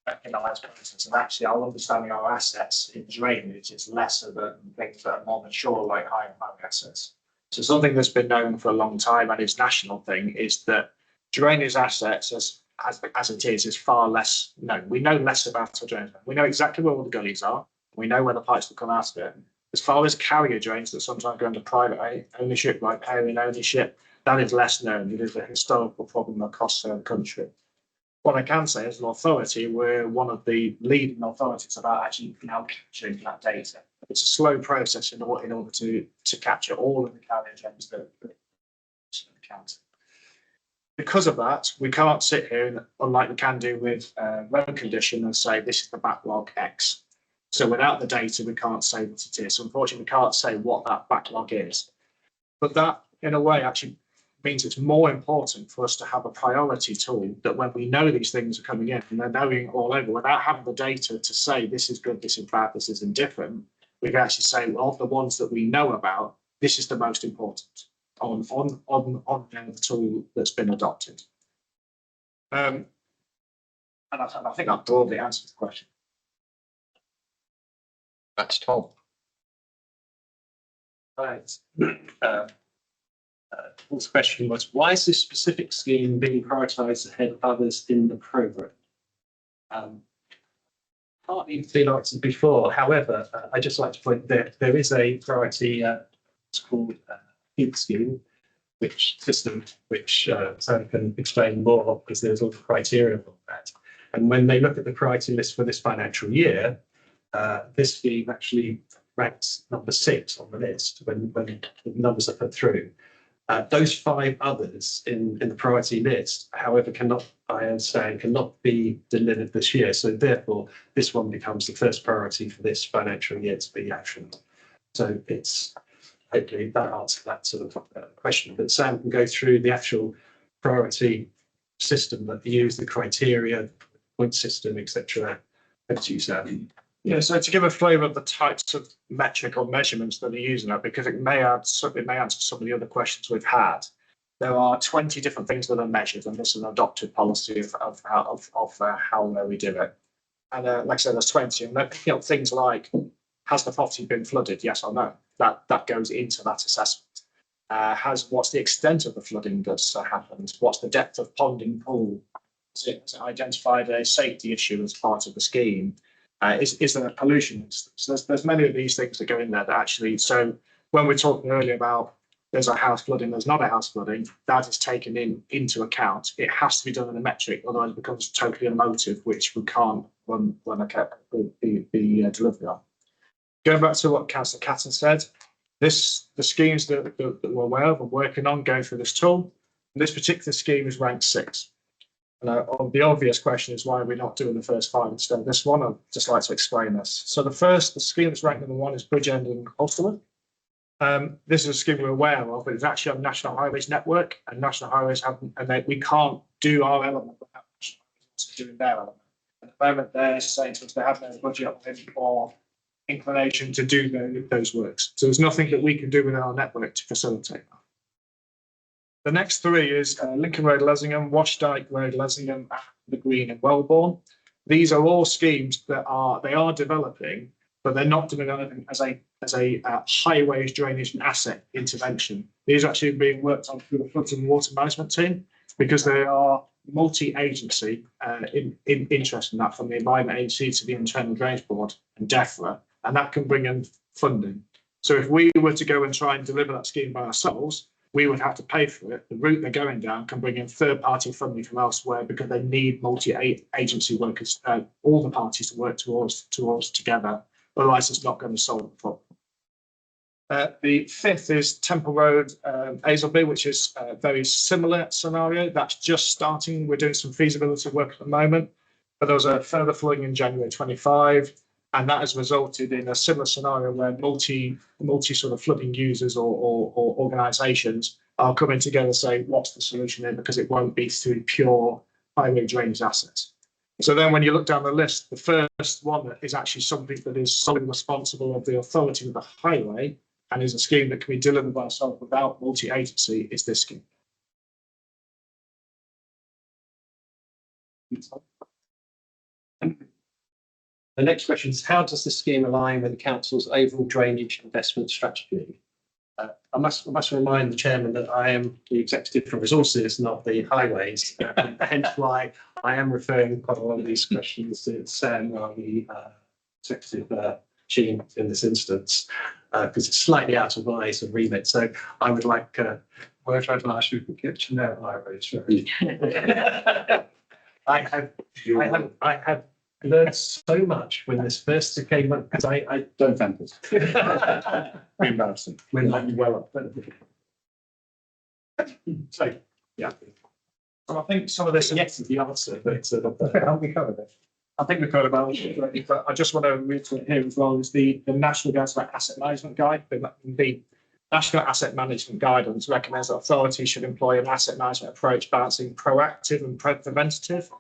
recognised process, and actually our understanding of our assets in drainage is lesser than things that are more mature like high and value assets. So something that's been known for a long time and is national thing is that drainage assets as it is far less known. We know less about our drainage. We know exactly where all the gullies are. We know where the pipes will come out of it. As far as carrier drains that sometimes go into private ownership, like pairing ownership, that is less known. It is a historical problem across the country. What I can say as an authority, we're one of the leading authorities about actually now capturing that data. It's a slow process in order to capture all of the carrier drains that count. Because of that, we can't sit here, and, unlike we can do with road condition, and say this is the backlog X. So without the data, we can't say what it is. So unfortunately, we can't say what that backlog is. But that, in a way, actually means it's more important for us to have a priority tool that when we know these things are coming in and they're knowing all over, without having the data to say this is good, this is bad, this is indifferent, we can actually say, well, of the ones that we know about, this is the most important on the tool that's been adopted. And I think I've broadly answered the question. That's Tom. Right. Paul's question was, why is this specific scheme being prioritised ahead of others in the programme? Partly been answered before. However, I just like to point that there is a priority. It's called HID scheme, which Sam can explain more because there's all the criteria for that. And when they look at the criteria list for this financial year, this scheme actually ranks number 6 on the list when the numbers are put through. Those 5 others in the priority list, however, I understand, cannot be delivered this year. So therefore, this one becomes the first priority for this financial year to be actioned. So it's hopefully that answers that sort of question. But Sam can go through the actual priority system that they use, the criteria, point system, etc. Over to you, Sam. Yeah, so to give a flavour of the types of metric or measurements that are using that, because it may answer some of the other questions we've had. There are 20 different things that are measured, and this is an adopted policy of how we do it. And like I said, there's 20, and things like, has the property been flooded? Yes or no? That goes into that assessment. What's the extent of the flooding that's happened? What's the depth of ponding pool? Has it identified a safety issue as part of the scheme? Is there a pollution? So there's many of these things that go in there that actually, so when we're talking earlier about there's a house flooding, there's not a house flooding, that is taken into account. It has to be done in a metric, otherwise it becomes totally emotive, which we can't run the delivery on. Going back to what Councillor Catton said, the schemes that we're aware of and working on going through this tool, and this particular scheme is ranked 6. The obvious question is why are we not doing the first 5 instead of this one? I'd just like to explain this. So the scheme that's ranked number 1 is Bridgend and Holsterwood. This is a scheme we're aware of, but it's actually on National Highways network, and National Highways we can't do our element without doing their element. At the moment, they're saying to us they have no budget or inclination to do those works. So there's nothing that we can do within our network to facilitate that. The next three is Lincoln Road, Lessingham, Washdyke Road, Lessingham, and the Green in Wellbourne. These are all schemes that they are developing, but they're not developing as a highways drainage and asset intervention. These are actually being worked on through the floods and water management team because they are multi-agency in interest in that, from the Environment Agency to the Internal Drainage Board and DEFRA, and that can bring in funding. So if we were to go and try and deliver that scheme by ourselves, we would have to pay for it. The route they're going down can bring in third-party funding from elsewhere because they need multi-agency workers, all the parties to work towards together. Otherwise, it's not going to solve the problem. The fifth is Temple Road, Aylesbury, which is a very similar scenario. That's just starting. We're doing some feasibility work at the moment, but there was a further flooding in January 25, and that has resulted in a similar scenario where multi sort of flooding users or organisations are coming together to say, what's the solution here? Because it won't be through pure highway drainage assets. So then when you look down the list, the first one that is actually something that is solely responsible of the authority of the highway and is a scheme that can be delivered by itself without multi-agency is this scheme. The next question is, how does the scheme align with the council's overall drainage investment strategy? I must remind the chairman that I am the executive for resources, not the highways, hence why I am referring quite a lot of these questions to Sam, the executive team in this instance, because it's slightly out of my sort of remit. So I would like. Where I'd ask you to get to know highways. I have learned so much when this first came up because I Don't thank us. embarrassing. We're not well up there. So yeah. So I think some of this Yes is the answer, but have we covered it? I think we've covered about it, but I just want to reiterate here as well is the National Asset Management Guide. The National Asset Management Guidance recommends that authorities should employ an asset management approach balancing proactive and preventative,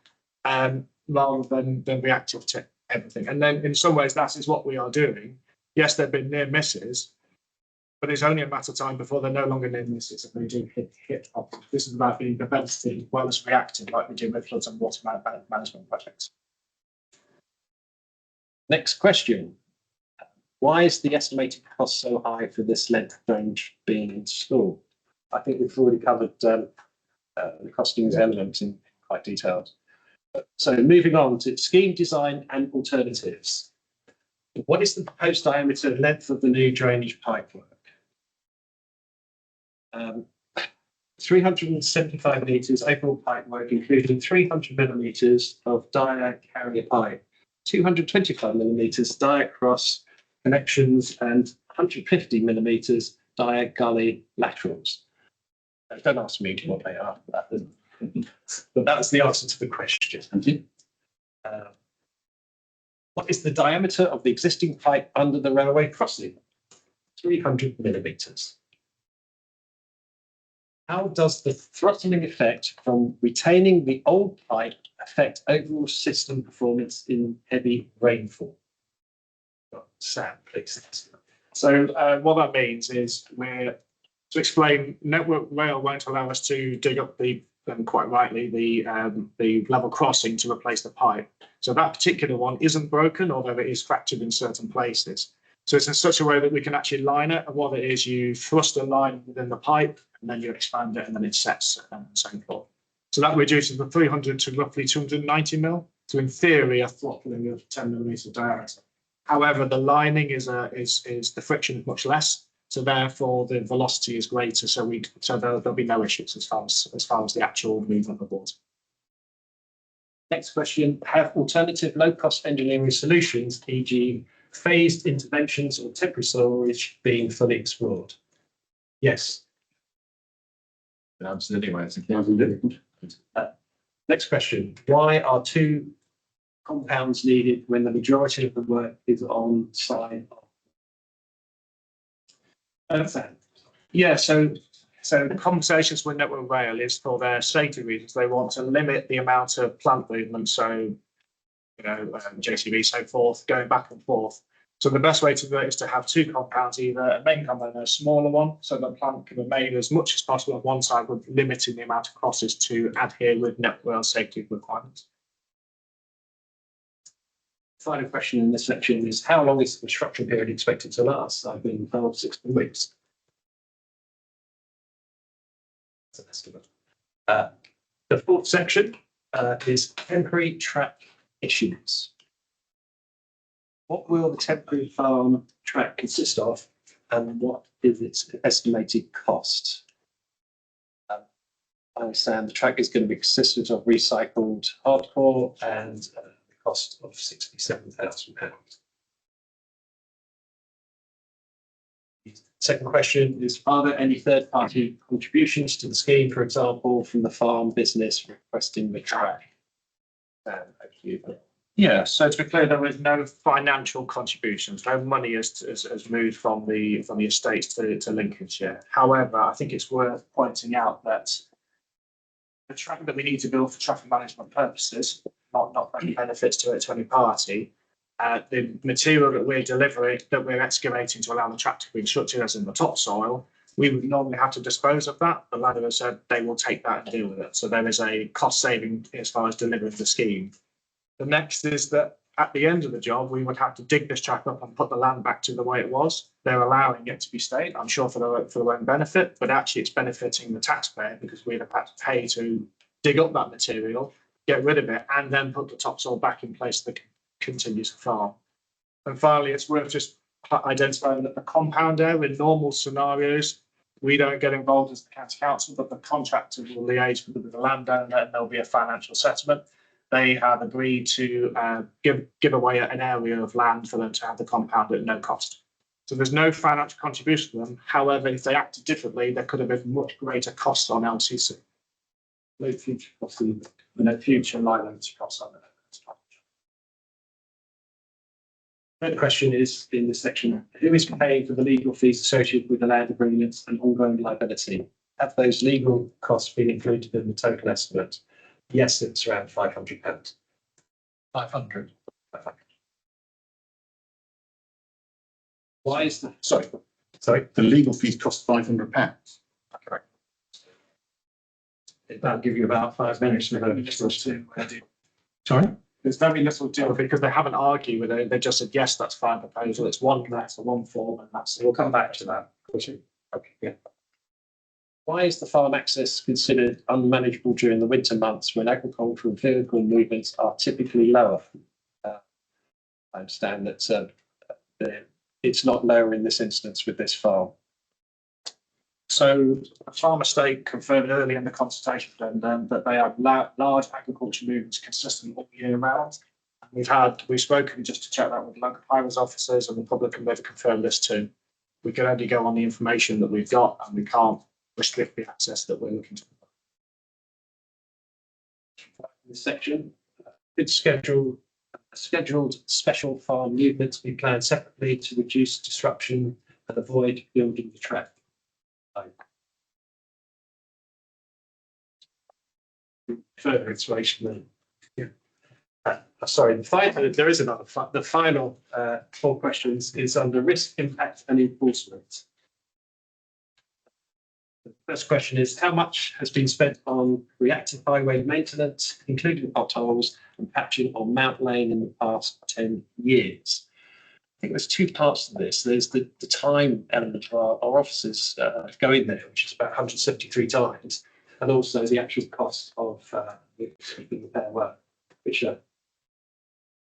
rather than reactive to everything. And then in some ways that is what we are doing. Yes, there have been near misses, but it's only a matter of time before they're no longer near misses and they do hit up. This is about being preventative as well as reactive, like we do with floods and water management projects. Next question. Why is the estimated cost so high for this length of drainage being installed? I think we've already covered the costings elements in quite detail. So moving on to scheme design and alternatives. What is the proposed diameter and length of the new drainage pipework? 375 metres overall pipework, including 300 millimetres of dia carrier pipe, 225 millimetres dia cross connections, and 150 millimetres dia gully laterals. Don't ask me what they are. But that's the answer to the question. What is the diameter of the existing pipe under the railway crossing? 300 millimetres. How does the throttling effect from retaining the old pipe affect overall system performance in heavy rainfall? Sam, please. So what that means is to explain, Network Rail won't allow us to dig up quite rightly, the level crossing to replace the pipe. So that particular one isn't broken, although it is fractured in certain places. So it's in such a way that we can actually line it. And what it is, you thrust a line within the pipe, and then you expand it, and then it sets and so forth. So that reduces the 300 to roughly 290 mil. So in theory, a throttling of 10 millimetre diameter. However, the lining is the friction is much less. So therefore, the velocity is greater. So there'll be no issues as far as the actual movement of water. Next question: have alternative low-cost engineering solutions, e.g., phased interventions or temporary storage, been fully explored? Yes. The answer anyway. Next question: why are two compounds needed when the majority of the work is on side? Yeah, so conversations with Network Rail is for their safety reasons. They want to limit the amount of plant movement. So JCB, so forth, going back and forth. So the best way to do it is to have two compounds, either a main compound and a smaller one, so the plant can be made as much as possible on one side, with limiting the amount of crosses to adhere with network rail safety requirements. Final question in this section is, how long is the construction period expected to last? I've been told 16 weeks. That's an estimate. The fourth section is temporary track issues. What will the temporary farm track consist of, and what is its estimated cost? I understand the track is going to be consistent of recycled hardcore and the cost of £67,000. Second question is, are there any third-party contributions to the scheme, for example, from the farm business requesting the track? Yeah, so to be clear, there is no financial contributions, no money has moved from the estates to Lincolnshire. However, I think it's worth pointing out that the track that we need to build for traffic management purposes, not any benefits to any party. The material that we're delivering, that we're excavating to allow the track to be constructed, as in the topsoil, we would normally have to dispose of that. The landowner said they will take that and deal with it. So there is a cost saving as far as delivering the scheme. The next is that at the end of the job, we would have to dig this track up and put the land back to the way it was. They're allowing it to be stayed, I'm sure for their own benefit, but actually it's benefiting the taxpayer, because we'd have had to pay to dig up that material, get rid of it, and then put the topsoil back in place that continues to farm. And finally, it's worth just identifying that the compound area, in normal scenarios, we don't get involved as the county council, but the contractor will liaise with the landowner, and there'll be a financial settlement. They have agreed to give away an area of land for them to have the compound at no cost. So there's no financial contribution to them. However, if they acted differently, there could have been much greater costs on LCC. No future costs, no future liability costs on that. Third question is in this section: who is paying for the legal fees associated with the land agreements and ongoing liability? Have those legal costs been included in the total estimate? Yes, it's around £500. 500. Why is the sorry? The legal fees cost £500. Correct. That'll give you about 5 minutes to Sorry? There's very little deal, because they haven't argued with it. They just said, yes, that's fine proposal. It's one letter, one form, and that's it. We'll come back to that. Okay, yeah. Why is the farm access considered unmanageable during the winter months, when agricultural and vehicle movements are typically lower? I understand that it's not lower in this instance with this farm. So the farm estate confirmed early in the consultation that they have large agriculture movements consistent all year round. We've spoken just to check that with local highways officers, and the public, and they've confirmed this too. We can only go on the information that we've got, and we can't restrict the access that we're looking to. In this section, it's scheduled special farm movements be planned separately to reduce disruption and avoid building the track. Further explanation then. Yeah. Sorry, there is another. The final 4 questions is under risk, impact and enforcement. The first question is, how much has been spent on reactive highway maintenance, including potholes and patching on Mount Lane in the past 10 years? I think there's 2 parts to this. There's the time element of our officers going there, which is about 173 times, and also the actual cost of the repair work, which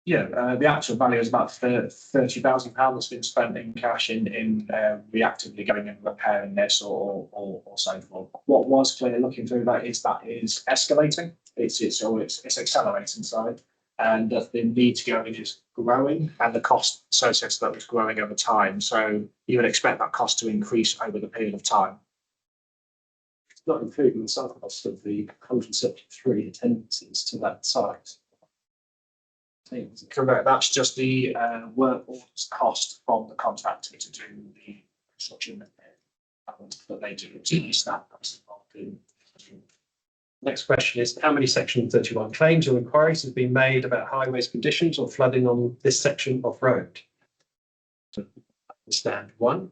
the actual value is about £30,000 that's been spent in cash in reactively going and repairing this or so forth. What was clear looking through that is escalating. It's accelerating side, and that the need to go in is growing, and the cost associated with that was growing over time. So you would expect that cost to increase over the period of time. It's not including the sunk cost of the 173 attendances to that site. Correct. That's just the work orders cost from the contractor to do the construction that they do. It's the staff that's involved in Next question is, how many section 31 claims or inquiries have been made about highways conditions or flooding on this section of road? Understand one.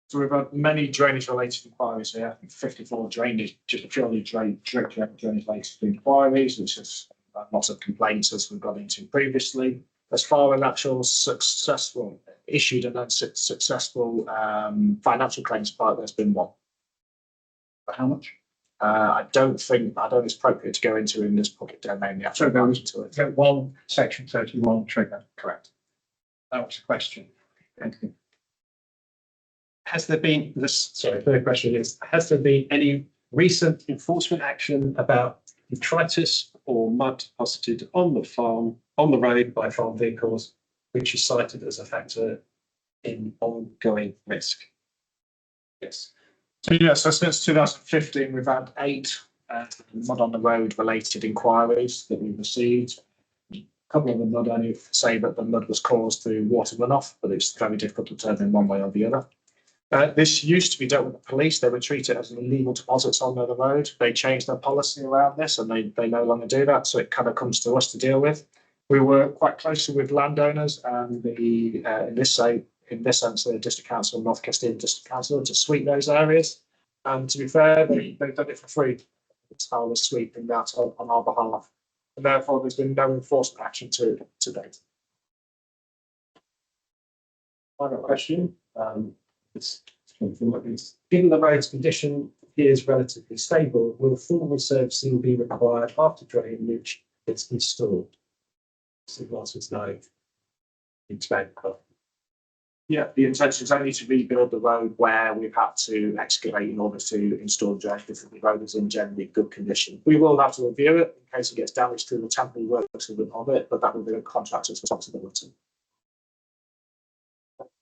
So we've had many drainage related inquiries here, 54 drainage, just purely drainage related inquiries, which is lots of complaints as we've got into previously. As far as actual successful issued and unsuccessful financial claims part, there's been one. For how much? I don't think it's appropriate to go into in this public domain. The actual So there was to it. one section 31 trigger. Correct. That was the question. Thank you. Has there been third question is, has there been any recent enforcement action about detritus or mud deposited on the road by farm vehicles, which is cited as a factor in ongoing risk? Yes. So since 2015, we've had 8 mud on the road related inquiries that we've received. A couple of them not only say that the mud was caused through water runoff, but it's very difficult to determine one way or the other. This used to be dealt with the police. They would treat it as illegal deposits on the road. They changed their policy around this and they no longer do that. So it kind of comes to us to deal with. We work quite closely with landowners and in this sense, the District Council and North Castilian District Council to sweep those areas. And to be fair, they've done it for free. It's how they're sweeping that on our behalf. And therefore, there's been no enforcement action to date. Final question. Given the road's condition appears relatively stable, will full resurfacing be required after drainage is installed? So the answer is no. Yeah, the intention is only to rebuild the road where we've had to excavate in order to install drainage if the road is in generally good condition. We will have to review it in case it gets damaged through the temporary works of it, but that will be a contractor's responsibility.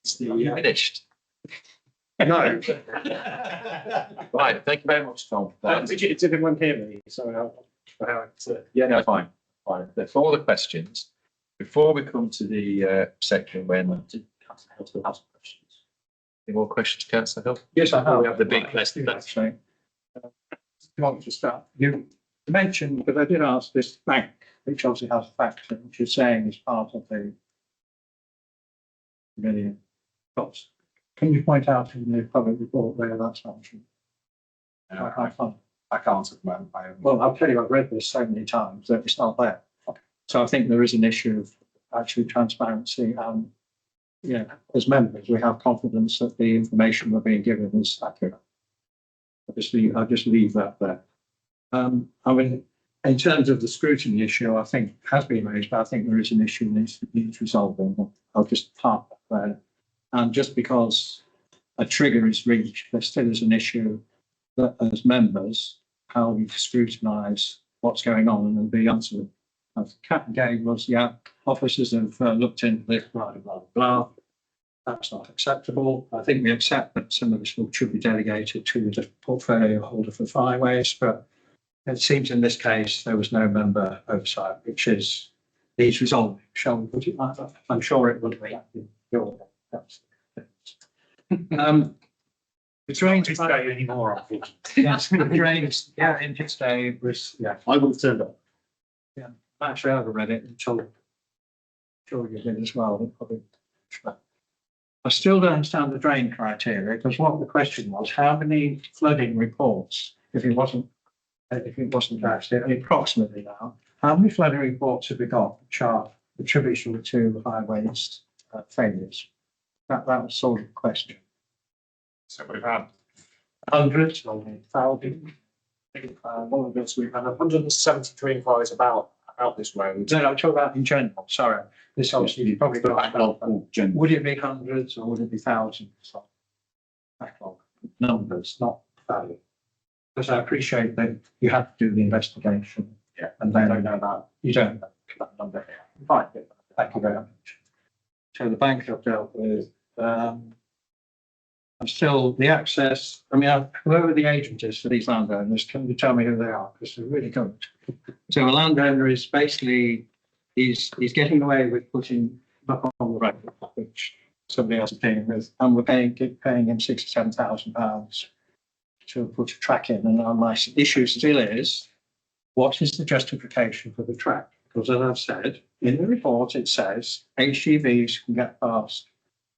Finished. No. Right, thank you very much, Tom. Did everyone hear me? Sorry, Yeah, no, fine. That's all the questions. Before we come to the section when any more questions, Councillor Hill? Yes, I have. We have the big question. Actually, you want to start? You mentioned, but I did ask this bank, which obviously has a factor, which you're saying is part of the million cost. Can you point out in the public report where that's mentioned? I can't at the moment. Well, I'll tell you, I've read this so many times that it's not there. So I think there is an issue of actually transparency and, as members, we have confidence that the information we're being given is accurate. I'll just leave that there. I mean, in terms of the scrutiny issue, I think has been raised, but I think there is an issue that needs resolving. I'll just park that there. And just because a trigger is reached, there still is an issue that as members, how we scrutinise what's going on and the answer of Cat gave was, officers have looked into this, blah, blah, blah. That's not acceptable. I think we accept that some of this should be delegated to the portfolio holder for fireways, but it seems in this case there was no member oversight, which needs resolving. Shall we put it like that? I'm sure it would be. The drains anymore. Yes, the drains. Yeah, in his day it was. Yeah, I will turn up. yeah. Actually, I haven't read it until. Sure, you did as well. Probably. I still don't understand the drain criteria because what the question was: how many flooding reports? If it wasn't actually approximately now, how many flooding reports have we got which are attributable to highways failures? That was sort of the question. So we've had Hundreds or thousands? one of this, we've had 173 inquiries about this road. No, I'm talking about in general. Sorry, this obviously you probably got backlog. Would it be hundreds or would it be thousands? Backlog numbers, not value. Because I appreciate that you have to do the investigation. Yeah. And they don't know that. You don't know that number. Fine. Thank you very much. So the bank I've dealt with. And still the access. I mean, whoever the agent is for these landowners, can you tell me who they are? Because they're really good. So a landowner is basically he's getting away with putting up on the road, which somebody else is paying with, and we're paying him £6,000 to £7,000 to put a track in, and my issue still is, what is the justification for the track? Because as I've said, in the report, it says HGVs can get past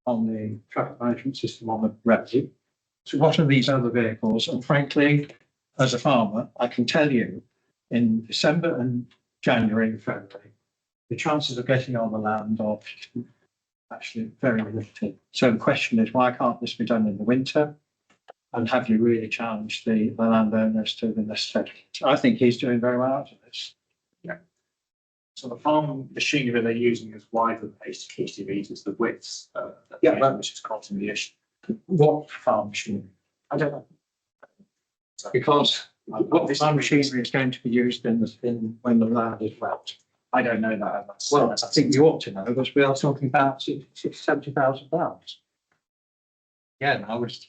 on the traffic management system on the road. So what are these other vehicles? And frankly, as a farmer, I can tell you in December and January and February, the chances of getting on the land are actually very limited. So the question is, why can't this be done in the winter? And have you really challenged the landowners to the necessity? I think he's doing very well out of this. So the farm machinery they're using is wider than HGVs, it's the widths. Which is causing the issue. What farm machinery? I don't know. Because what farm machinery is going to be used in when the land is wet? I don't know that. Well, I think you ought to know, because we are talking about £70,000. Yeah, I was,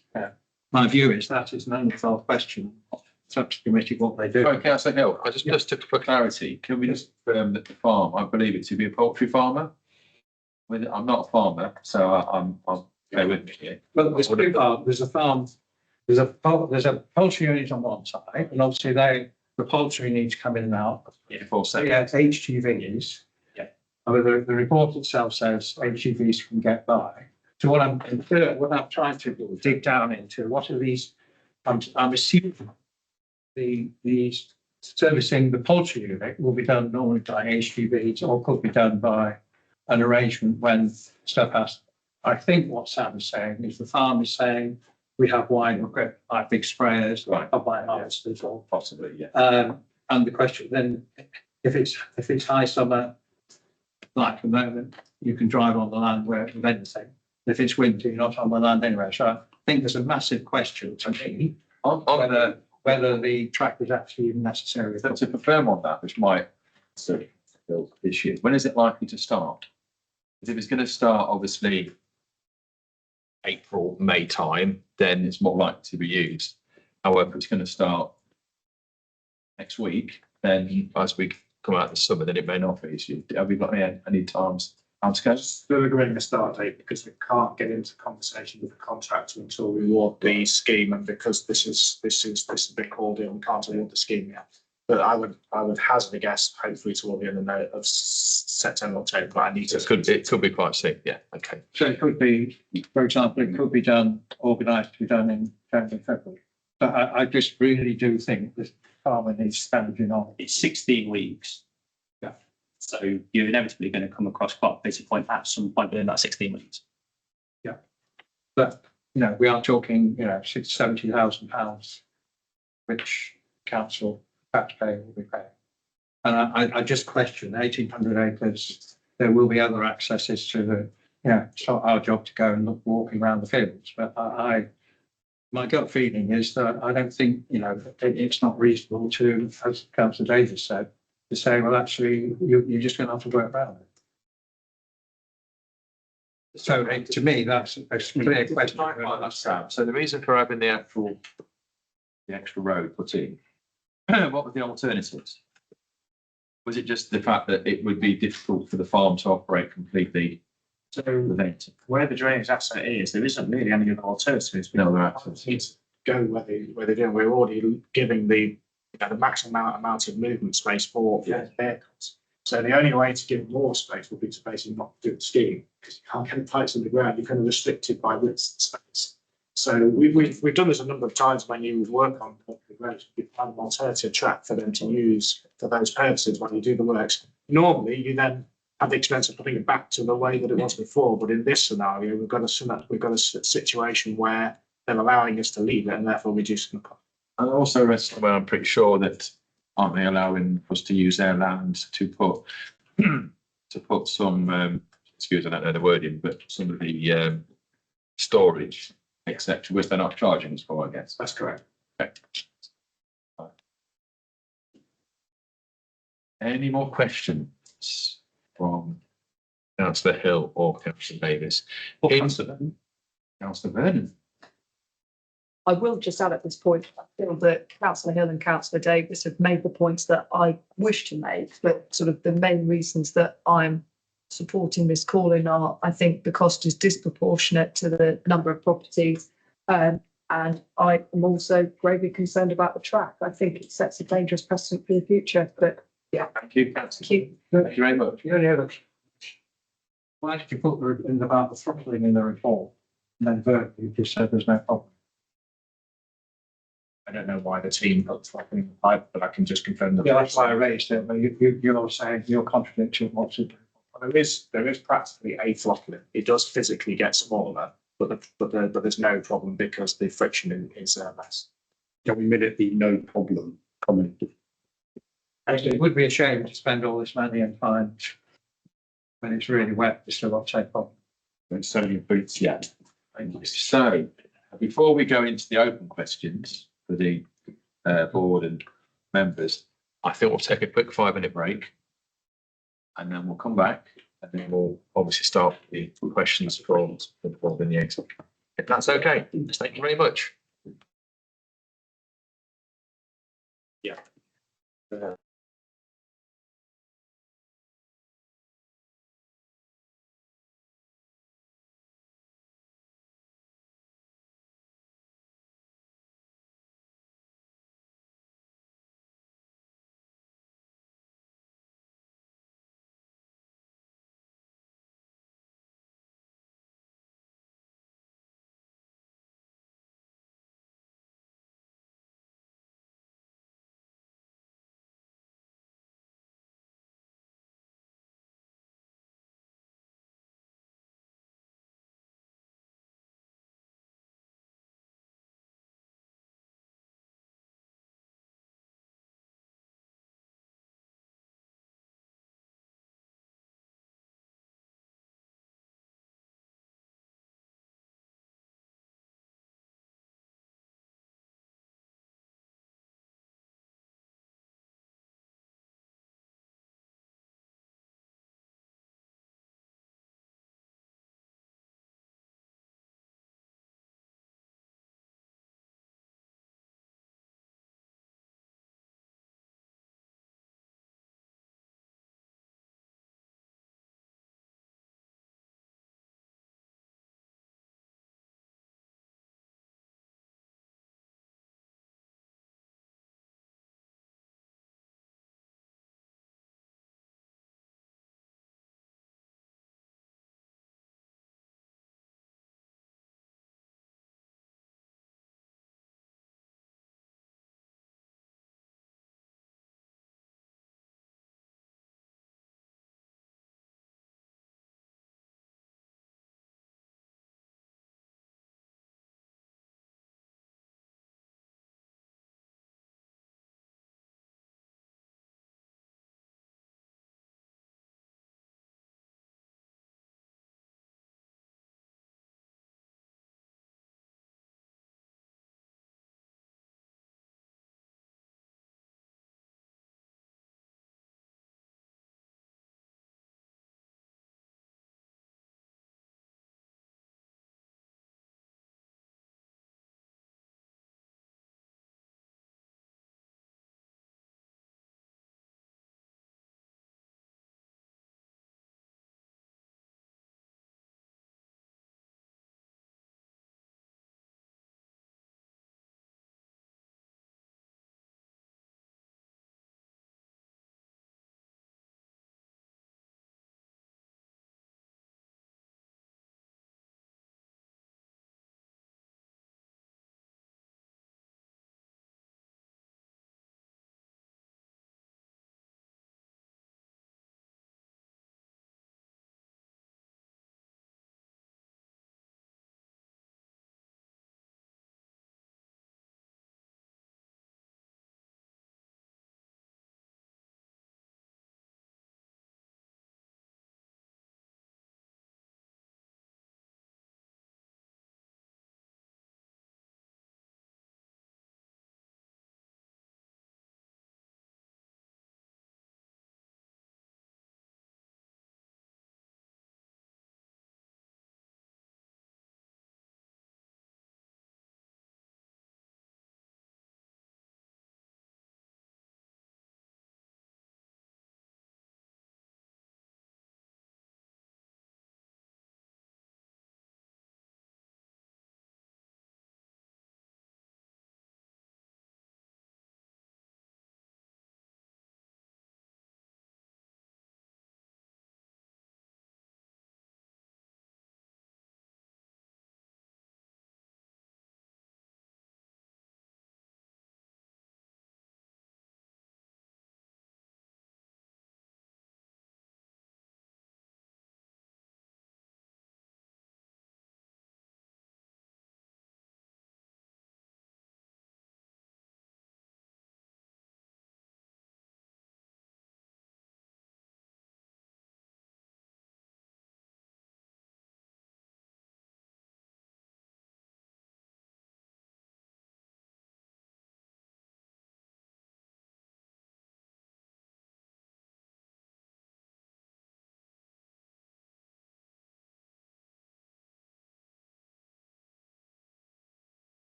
my view is that is an unresolved question. It's up to the committee what they do. Sorry, Councillor Hill, just for clarity, can we just confirm that the farm, I believe it to be a poultry farmer? I'm not a farmer, so I'll bear with me here. Well, there's two farms. There's a farm, there's a poultry unit on one side, and obviously the poultry needs to come in and out. Yeah, for So yeah, HGVs. Yeah. I mean, the report itself says HGVs can get by. So what I'm trying to do is dig down into, what are these? I'm assuming the servicing the poultry unit will be done normally by HGVs, or could be done by an arrangement when stuff has. I think what Sam is saying is the farm is saying we have wide equipment like big sprayers, Right. combine harvesters, or Possibly, yeah. and the question then, if it's high summer, like at the moment, you can drive on the land where with anything. If it's winter, you're not on the land anyway. So I think there's a massive question to me whether the track is actually even necessary. To confirm on that, which might sort of build issue, when is it likely to start? Because if it's going to start, obviously, April, May time, then it's more likely to be used. However, if it's going to start next week, then as we come out of the summer, then it may not be used. Have we got any timescales? Still agreeing a start date because we can't get into conversation with the contractor until we award the scheme, and because this has been called in, we can't award the scheme yet. But I would hazard a guess, hopefully toward the end of September, October. But I need to. It could be quite soon. Yeah. Okay. So it could be, for example, it could be done, organised to be done in January, February. But I just really do think this farmer needs standing on. It's 16 weeks. Yeah. So you're inevitably going to come across quite a busy point at some point within that 16 weeks. Yeah. But, we are talking, £70,000, which council taxpayer will be paying. And I just question 1,800 acres. There will be other accesses to the, it's not our job to go and look walking around the fields. But my gut feeling is that I don't think, it's not reasonable to, as Councillor Davis said, to say, well, actually, you're just going to have to work around it. So to me, that's a clear question. So the reason for having the extra road put in, what were the alternatives? Was it just the fact that it would be difficult for the farm to operate completely? So Event? where the drainage asset is, there isn't really any other alternatives. No other access. Need to go where they're doing. We're already giving the maximum amount of movement space for vehicles. So the only way to give more space would be to basically not do the scheme, because you can't get pipes in the ground. You're kind of restricted by width and space. So we've done this a number of times when you work on the road. You find an alternative track for them to use for those purposes when you do the works. Normally, you then have the expense of putting it back to the way that it was before. But in this scenario, we've got a situation where they're allowing us to leave it and therefore reducing the cost. And also, I'm pretty sure that aren't they allowing us to use their land to put some excuse, I don't know the wording, but some of the storage, etc., which they're not charging us for, I guess. That's correct. Okay. Any more questions from Councillor Hill or Councillor Davis? Or Councillor Vernon. Councillor Vernon. I will just add at this point, I feel that Councillor Hill and Councillor Davis have made the points that I wish to make, but sort of the main reasons that I'm supporting this calling are, I think the cost is disproportionate to the number of properties, and And I am also gravely concerned about the track. I think it sets a dangerous precedent for the future, but yeah. Thank you. Thank you. Thank you very much. The only other. Why did you put in about the throttling in the report? And then verbally, you just said there's no problem. I don't know why the team put throttling in the pipe, but I can just confirm that. Yeah, that's why I raised it, but you're saying you're contradicting what's it. There is practically a throttling. It does physically get smaller, but there's no problem because the friction is less. Can we minute the no problem comment? Actually, it would be a shame to spend all this money and find when it's really wet, it's still got the same problem. Don't sell your boots yet. Thank you. So before we go into the open questions for the board and members, I think we'll take a quick 5-minute break. And then we'll come back and then we'll obviously start the questions from the board and the exec. If that's okay, thank you very much. Yeah.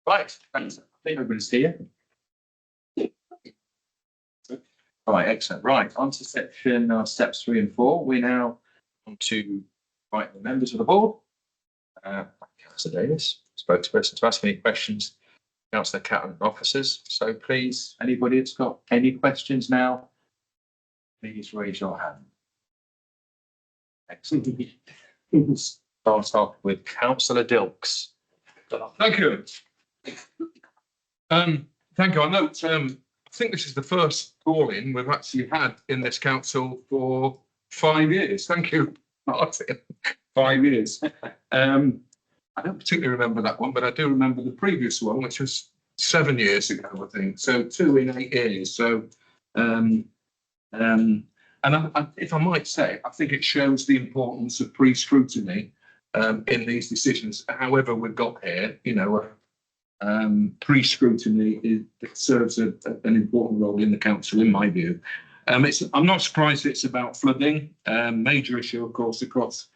Right, thanks. I think everybody's here. All right, excellent. Right, on to section steps 3 and 4. We're now on to invite the members of the board. Councillor Davis, spokesperson, to ask any questions, Councillor Catt and officers. So please, anybody that's got any questions now, please raise your hand. Excellent. Start off with Councillor Dilks. Thank you. Thank you. I note, I think this is the first call-in we've actually had in this council for 5 years. Thank you, Martin. 5 years. I don't particularly remember that one, but I do remember the previous one, which was 7 years ago, I think. So 2 in 8 years. So, and if I might say, I think it shows the importance of pre-scrutiny in these decisions. However, we've got here, you know, pre-scrutiny it serves an important role in the council, in my view. I'm not surprised it's about flooding, major issue, of course, across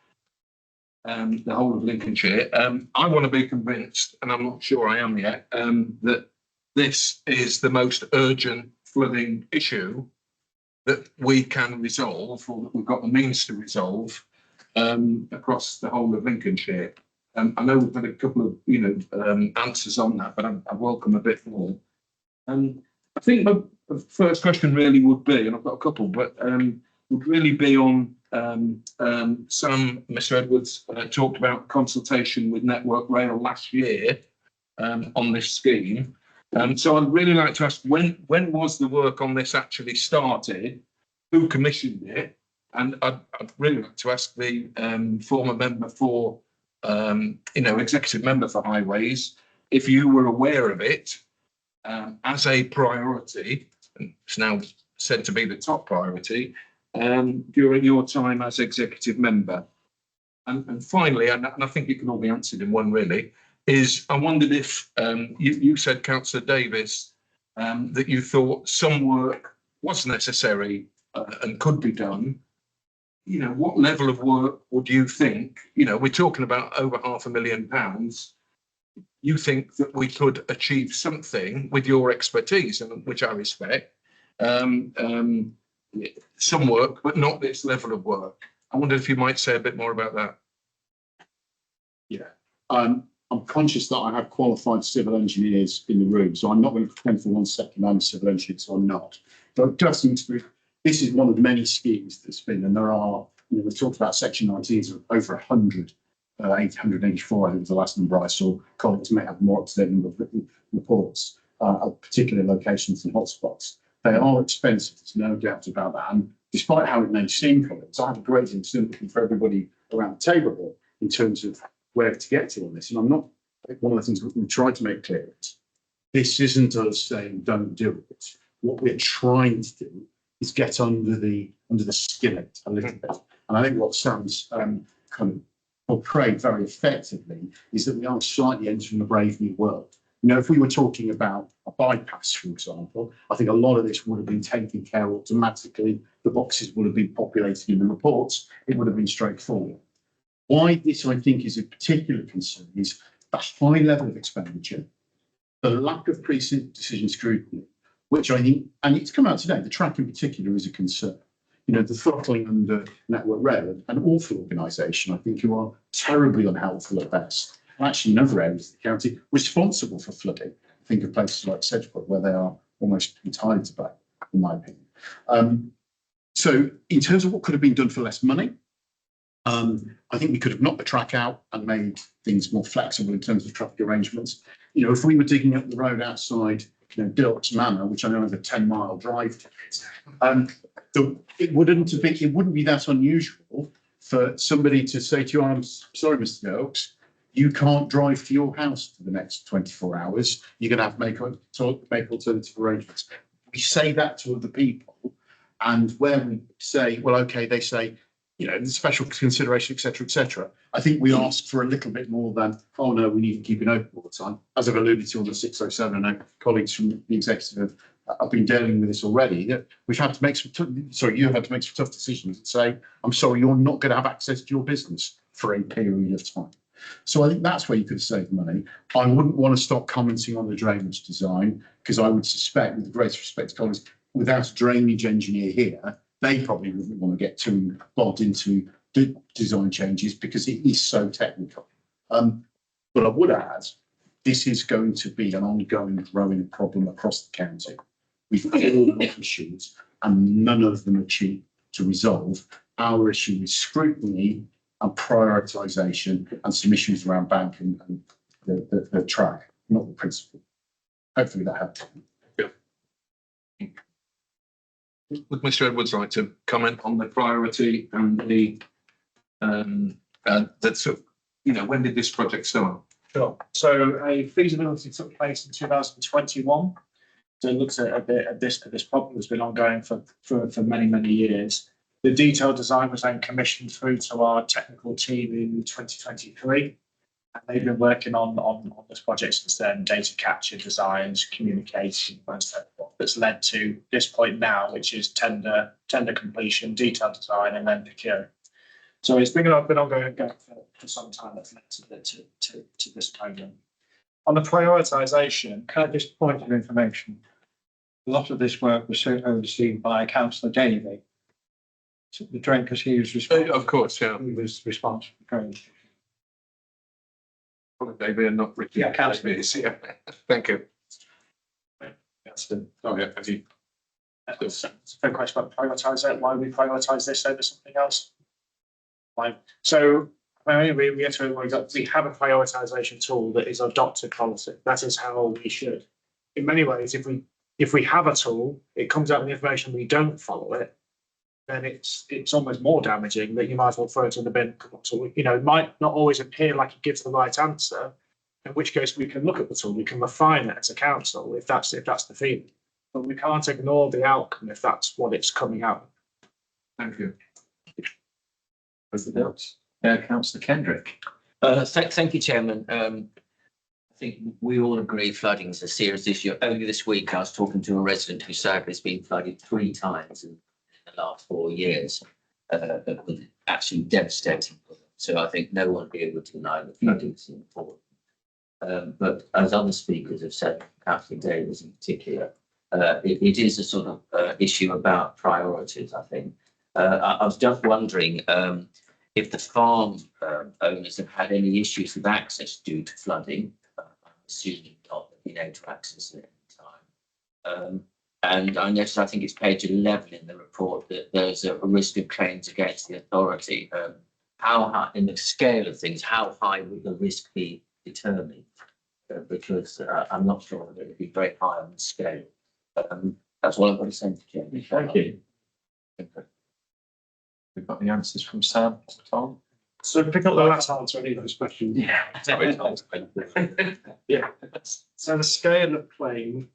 the whole of Lincolnshire. I want to be convinced, and I'm not sure I am yet, that this is the most urgent flooding issue that we can resolve, or that we've got the means to resolve across the whole of Lincolnshire. I know we've had a couple of answers on that, but I welcome a bit more. I think my first question really would be, and I've got a couple, but would really be on Mr. Edwards talked about consultation with Network Rail last year on this scheme. So I'd really like to ask, when was the work on this actually started? Who commissioned it? And I'd really like to ask the former member for, executive member for highways, if you were aware of it as a priority, and it's now said to be the top priority, during your time as executive member. And finally, and I think it can all be answered in one really, is I wondered if you said, Councillor Davis, that you thought some work was necessary and could be done. You know, what level of work would you think, we're talking about over £500,000. You think that we could achieve something with your expertise, and which I respect, some work, but not this level of work. I wonder if you might say a bit more about that. Yeah, I'm conscious that I have qualified civil engineers in the room, so I'm not going to pretend for 1 second I'm a civil engineer, so I'm not. But just this is one of many schemes that's been, and there are, we've talked about section 19, so over 100, 884, I think was the last number I saw. Colleagues may have more up-to-date number of written reports of particular locations and hotspots. They are expensive, there's no doubt about that. And despite how it may seem, colleagues, I have a great sympathy for everybody around the table here in terms of where to get to on this. And I'm not, one of the things we tried to make clear is this isn't us saying don't do it. What we're trying to do is get under the skillet a little bit. And I think what Sam's kind of portrayed very effectively is that we are slightly entering a brave new world. If we were talking about a bypass, for example, I think a lot of this would have been taken care of automatically. The boxes would have been populated in the reports. It would have been straightforward. Why this, I think, is a particular concern is the high level of expenditure, the lack of pre-decision scrutiny, which I think, and it's come out today, the track in particular is a concern. The throttling under Network Rail, an awful organisation, I think, who are terribly unhelpful at best. And actually, in other areas of the county, responsible for flooding. Think of places like Sedgewood, where they are almost entirely to blame, in my opinion. So, in terms of what could have been done for less money, I think we could have knocked the track out and made things more flexible in terms of traffic arrangements. If we were digging up the road outside, Dilks Manor, which I know is a 10-mile drive to, it wouldn't be that unusual for somebody to say to you, I'm sorry, Mr. Dilks, you can't drive to your house for the next 24 hours. You're going to have to make alternative arrangements. We say that to other people, and where we say, well, okay, they say, the special consideration, etc. I think we ask for a little bit more than, oh no, we need to keep it open all the time. As I've alluded to on the 607, I know colleagues from the executive have been dealing with this already. We've had to make you've had to make some tough decisions and say, I'm sorry, you're not going to have access to your business for a period of time. So I think that's where you could save money. I wouldn't want to start commenting on the drainage design because I would suspect, with the greatest respect to colleagues, without a drainage engineer here, they probably wouldn't want to get too involved into the design changes because it is so technical. But I would add, this is going to be an ongoing growing problem across the county. We've got all the issues and none of them are cheap to resolve. Our issue is scrutiny and prioritisation and some issues around bank and the track, not the principle. Hopefully that helps. Would Mr. Edwards like to comment on the priority and the that sort of, you know, when did this project start? Sure. So a feasibility took place in 2021. So it looks at this problem that's been ongoing for many years. The detailed design was then commissioned through to our technical team in 2023. And they've been working on this project since then, data capture, designs, communication, and so forth. That's led to this point now, which is tender completion, detailed design, and then procure. So it's been ongoing for some time. That's led to this moment. On the prioritisation, Can I just point of information? A lot of this work was overseen by Councillor Davey. So the drain, because he was responsible. Of course, yeah. He was responsible for drainage. Maybe and not Richard. Yeah, Councillor. Yeah. Thank you. that's the Oh, yeah. Have you? fair question about prioritisation. Why we prioritise this over something else? Why? So we reiterate we have a prioritisation tool that is adopted policy. That is how we should. In many ways, if we have a tool, it comes out with information, we don't follow it, then it's almost more damaging that you might as well throw it in the bin. So, you know, it might not always appear like it gives the right answer, in which case we can look at the tool, we can refine it as a council if that's the feeling. But we can't ignore the outcome if that's what it's coming out. Thank you. Anything else? Councillor Kendrick. Thank you, Chairman. I think we all agree flooding is a serious issue. Only this week I was talking to a resident who sadly has been flooded 3 times in the last 4 years. That was actually devastating for them. So I think no one will be able to deny that flooding is important. But as other speakers have said, Councillor Davies in particular, it is a sort of issue about priorities, I think. I was just wondering if the farm owners have had any issues with access due to flooding. I'm assuming not been able to access it at any time. And I noticed, I think it's page 11 in the report, that there's a risk of claims against the authority. How high, in the scale of things, how high would the risk be determined? Because I'm not sure that it would be very high on the scale. That's all I've got to say, Chairman. Thank you. We've got the answers from Sam, Tom. So pick up the last answer to any of those questions. Yeah. Yeah. So the scale of claim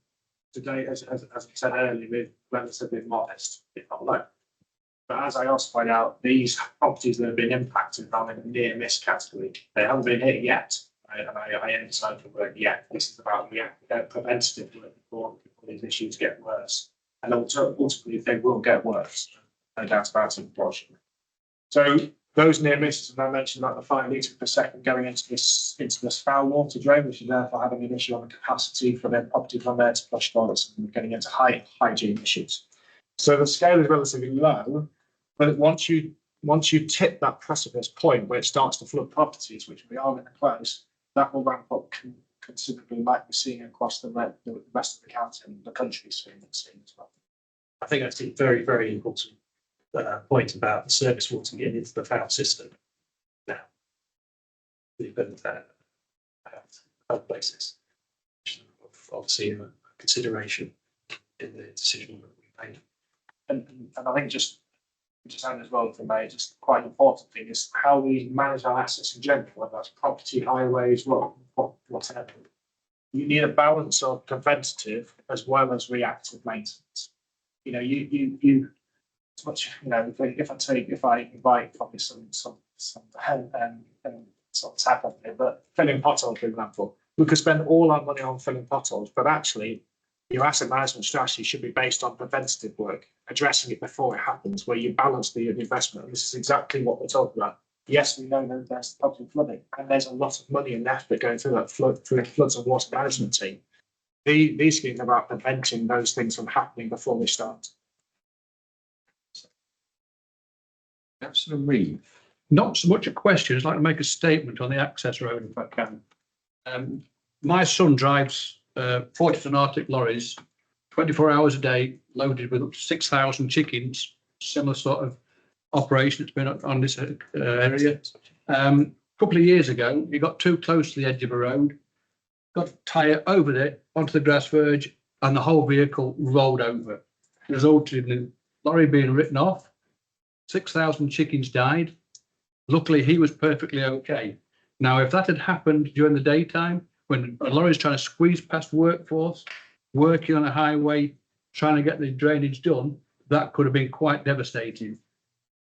today, as I said earlier, with relatively modest, if not low. But as I also point out, these properties that have been impacted are in a near miss category. They haven't been hit yet. And I emphasise the word yet. This is about preventative work before these issues get worse. And ultimately, they will get worse. No doubt about it. So those near misses, and I mentioned about the 5 litres per second going into this foul water drain, which is therefore having an issue on the capacity for their property from there to flush toilets and getting into hygiene issues. So the scale is relatively low, but once you tip that precipice point where it starts to flood properties, which we are going to close, that will ramp up considerably, like we're seeing across the rest of the county and the country soon as well. I think that's a very, very important point about the surface water getting into the foul system now. We've been health basis, obviously a consideration in the decision that we made. And I think just add as well for me, just quite an important thing is how we manage our assets in general, whether that's property, highways, whatever. You need a balance of preventative as well as reactive maintenance. You know, you as much, you know, if I invite probably some sort of tap on it, but filling potholes, for example, we could spend all our money on filling potholes, but actually your asset management strategy should be based on preventative work, addressing it before it happens, where you balance the investment. And this is exactly what we're talking about. yes, we know that there's problem flooding, and there's a lot of money and effort going through that through the floods and water management team. These schemes are about preventing those things from happening before they start. Councillor Reeve. Not so much a question, I'd like to make a statement on the access road if I can. My son drives 40-ton Arctic lorries, 24 hours a day, loaded with up to 6,000 chickens, similar sort of operation that's been on this area. A couple of years ago, he got too close to the edge of a road, got a tyre over there onto the grass verge, and the whole vehicle rolled over, resulting in the lorry being written off. 6,000 chickens died. Luckily, he was perfectly okay. Now, if that had happened during the daytime, when a lorry is trying to squeeze past workforce, working on a highway, trying to get the drainage done, that could have been quite devastating.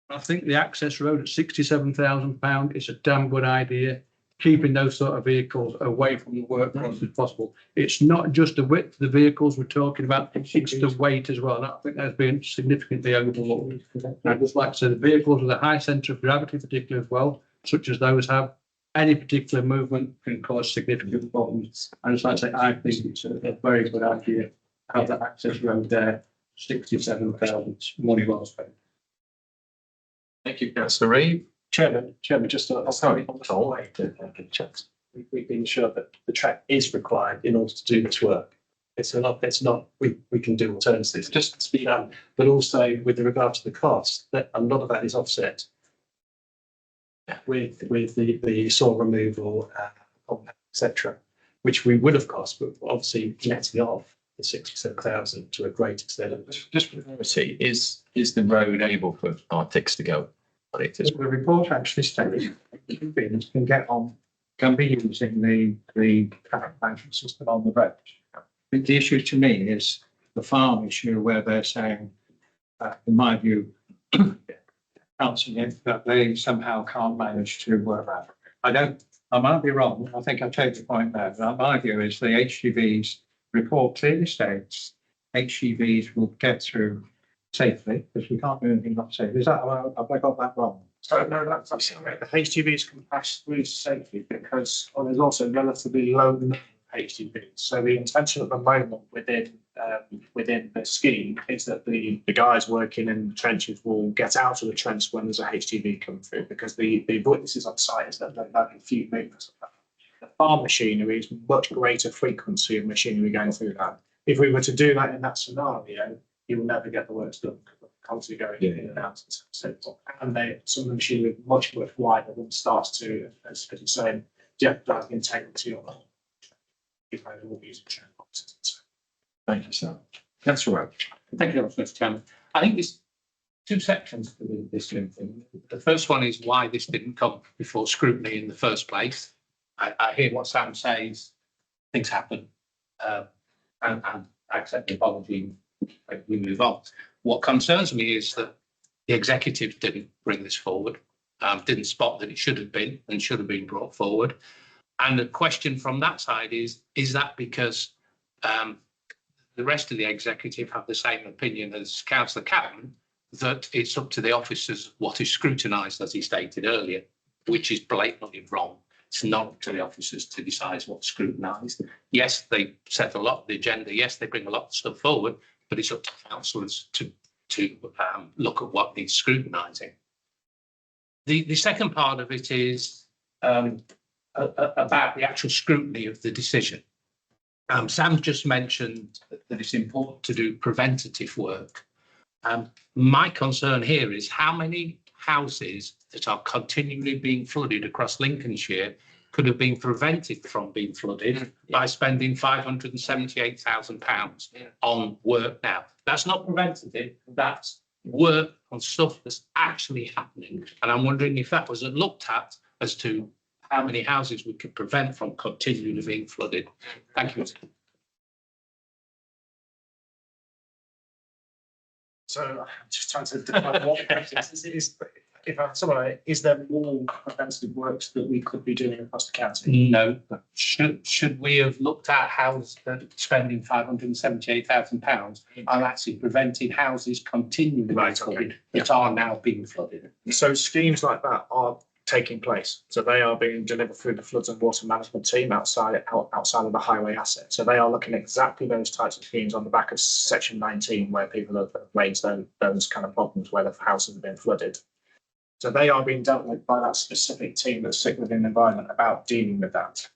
I think the access road at £67,000 is a damn good idea, keeping those sort of vehicles away from the workforce as possible. It's not just the width of the vehicles we're talking about, it's the weight as well. And I think that's been significantly overlooked. I'd just like to say the vehicles with a high centre of gravity, particularly as well, such as those have, any particular movement can cause significant problems. And just like to say, I think it's a very good idea to have that access road there, 67,000, money well spent. Thank you, Councillor Reeve. Chairman, just Sorry. we've been sure that the track is required in order to do this work. It's not, we can do alternatives, just speed up, but also with regard to the cost, that a lot of that is offset with the soil removal, etc., which we would have cost, but obviously netting off the 67,000 to a great extent. Just for clarity, is the road able for Arctics to go on it? The report actually states can be using the traffic management system on the road. But the issue to me is the farm issue where they're saying, in my view, counting it that they somehow can't manage to work out. I might be wrong. I think I take the point there. But my view is the HGVs report clearly states HGVs will get through safely because we can't do anything not safe. Is that, have I got that wrong? So no, that's right. The HGVs can pass through safely because there's also relatively low HGVs. So the intention at the moment within the scheme is that the guys working in the trenches will get out of the trench when there's a HGV come through, because the witnesses on site is that they're having few movements of that. The farm machinery is much greater frequency of machinery going through that. If we were to do that in that scenario, you will never get the works done because of constantly going in and out. And some of the machinery is much wider than starts to, as you're saying, jeopardise the integrity of the whole. Thank you, sir. Councillor Roach. Thank you, Mr. Chairman. I think there's two sections to this thing. The first one is why this didn't come before scrutiny in the first place. I hear what Sam says, things happen, and I accept the apology, we move on. What concerns me is that the executive didn't bring this forward, didn't spot that it should have been and should have been brought forward. And the question from that side is that because the rest of the executive have the same opinion as Councillor Catton, that it's up to the officers what is scrutinised, as he stated earlier, which is blatantly wrong. It's not up to the officers to decide what's scrutinised. Yes, they set a lot of the agenda. Yes, they bring a lot of stuff forward, but it's up to councillors to look at what needs scrutinising. The second part of it is about the actual scrutiny of the decision. Sam just mentioned that it's important to do preventative work. My concern here is how many houses that are continually being flooded across Lincolnshire could have been prevented from being flooded by spending £578,000 on work now. That's not preventative, that's work on stuff that's actually happening. And I'm wondering if that was looked at as to how many houses we could prevent from continually being flooded. Thank you. So I'm just trying to define what is there more preventative works that we could be doing across the county? No, but should we have looked at houses that spending £578,000 are actually preventing houses continually being flooded that are now being flooded? So schemes like that are taking place. So they are being delivered through the floods and water management team outside of the highway asset. So they are looking at exactly those types of schemes on the back of section 19, where people have raised those kind of problems where the houses have been flooded. So they are being dealt with by that specific team that's sit within the environment about dealing with that.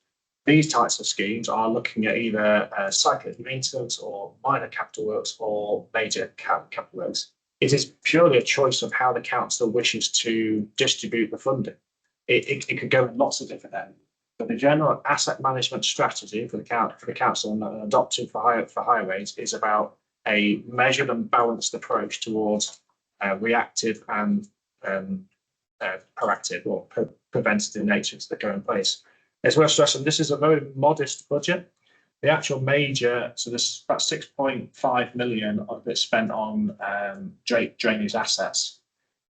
These types of schemes are looking at either cyclic maintenance or minor capital works or major capital works. It is purely a choice of how the council wishes to distribute the funding. It could go in lots of different areas. But the general asset management strategy for the council and adopted for highways is about a measured and balanced approach towards reactive and proactive or preventative natures that go in place. It's worth stressing this is a very modest budget. The actual major, so there's about 6.5 million of it spent on drainage assets.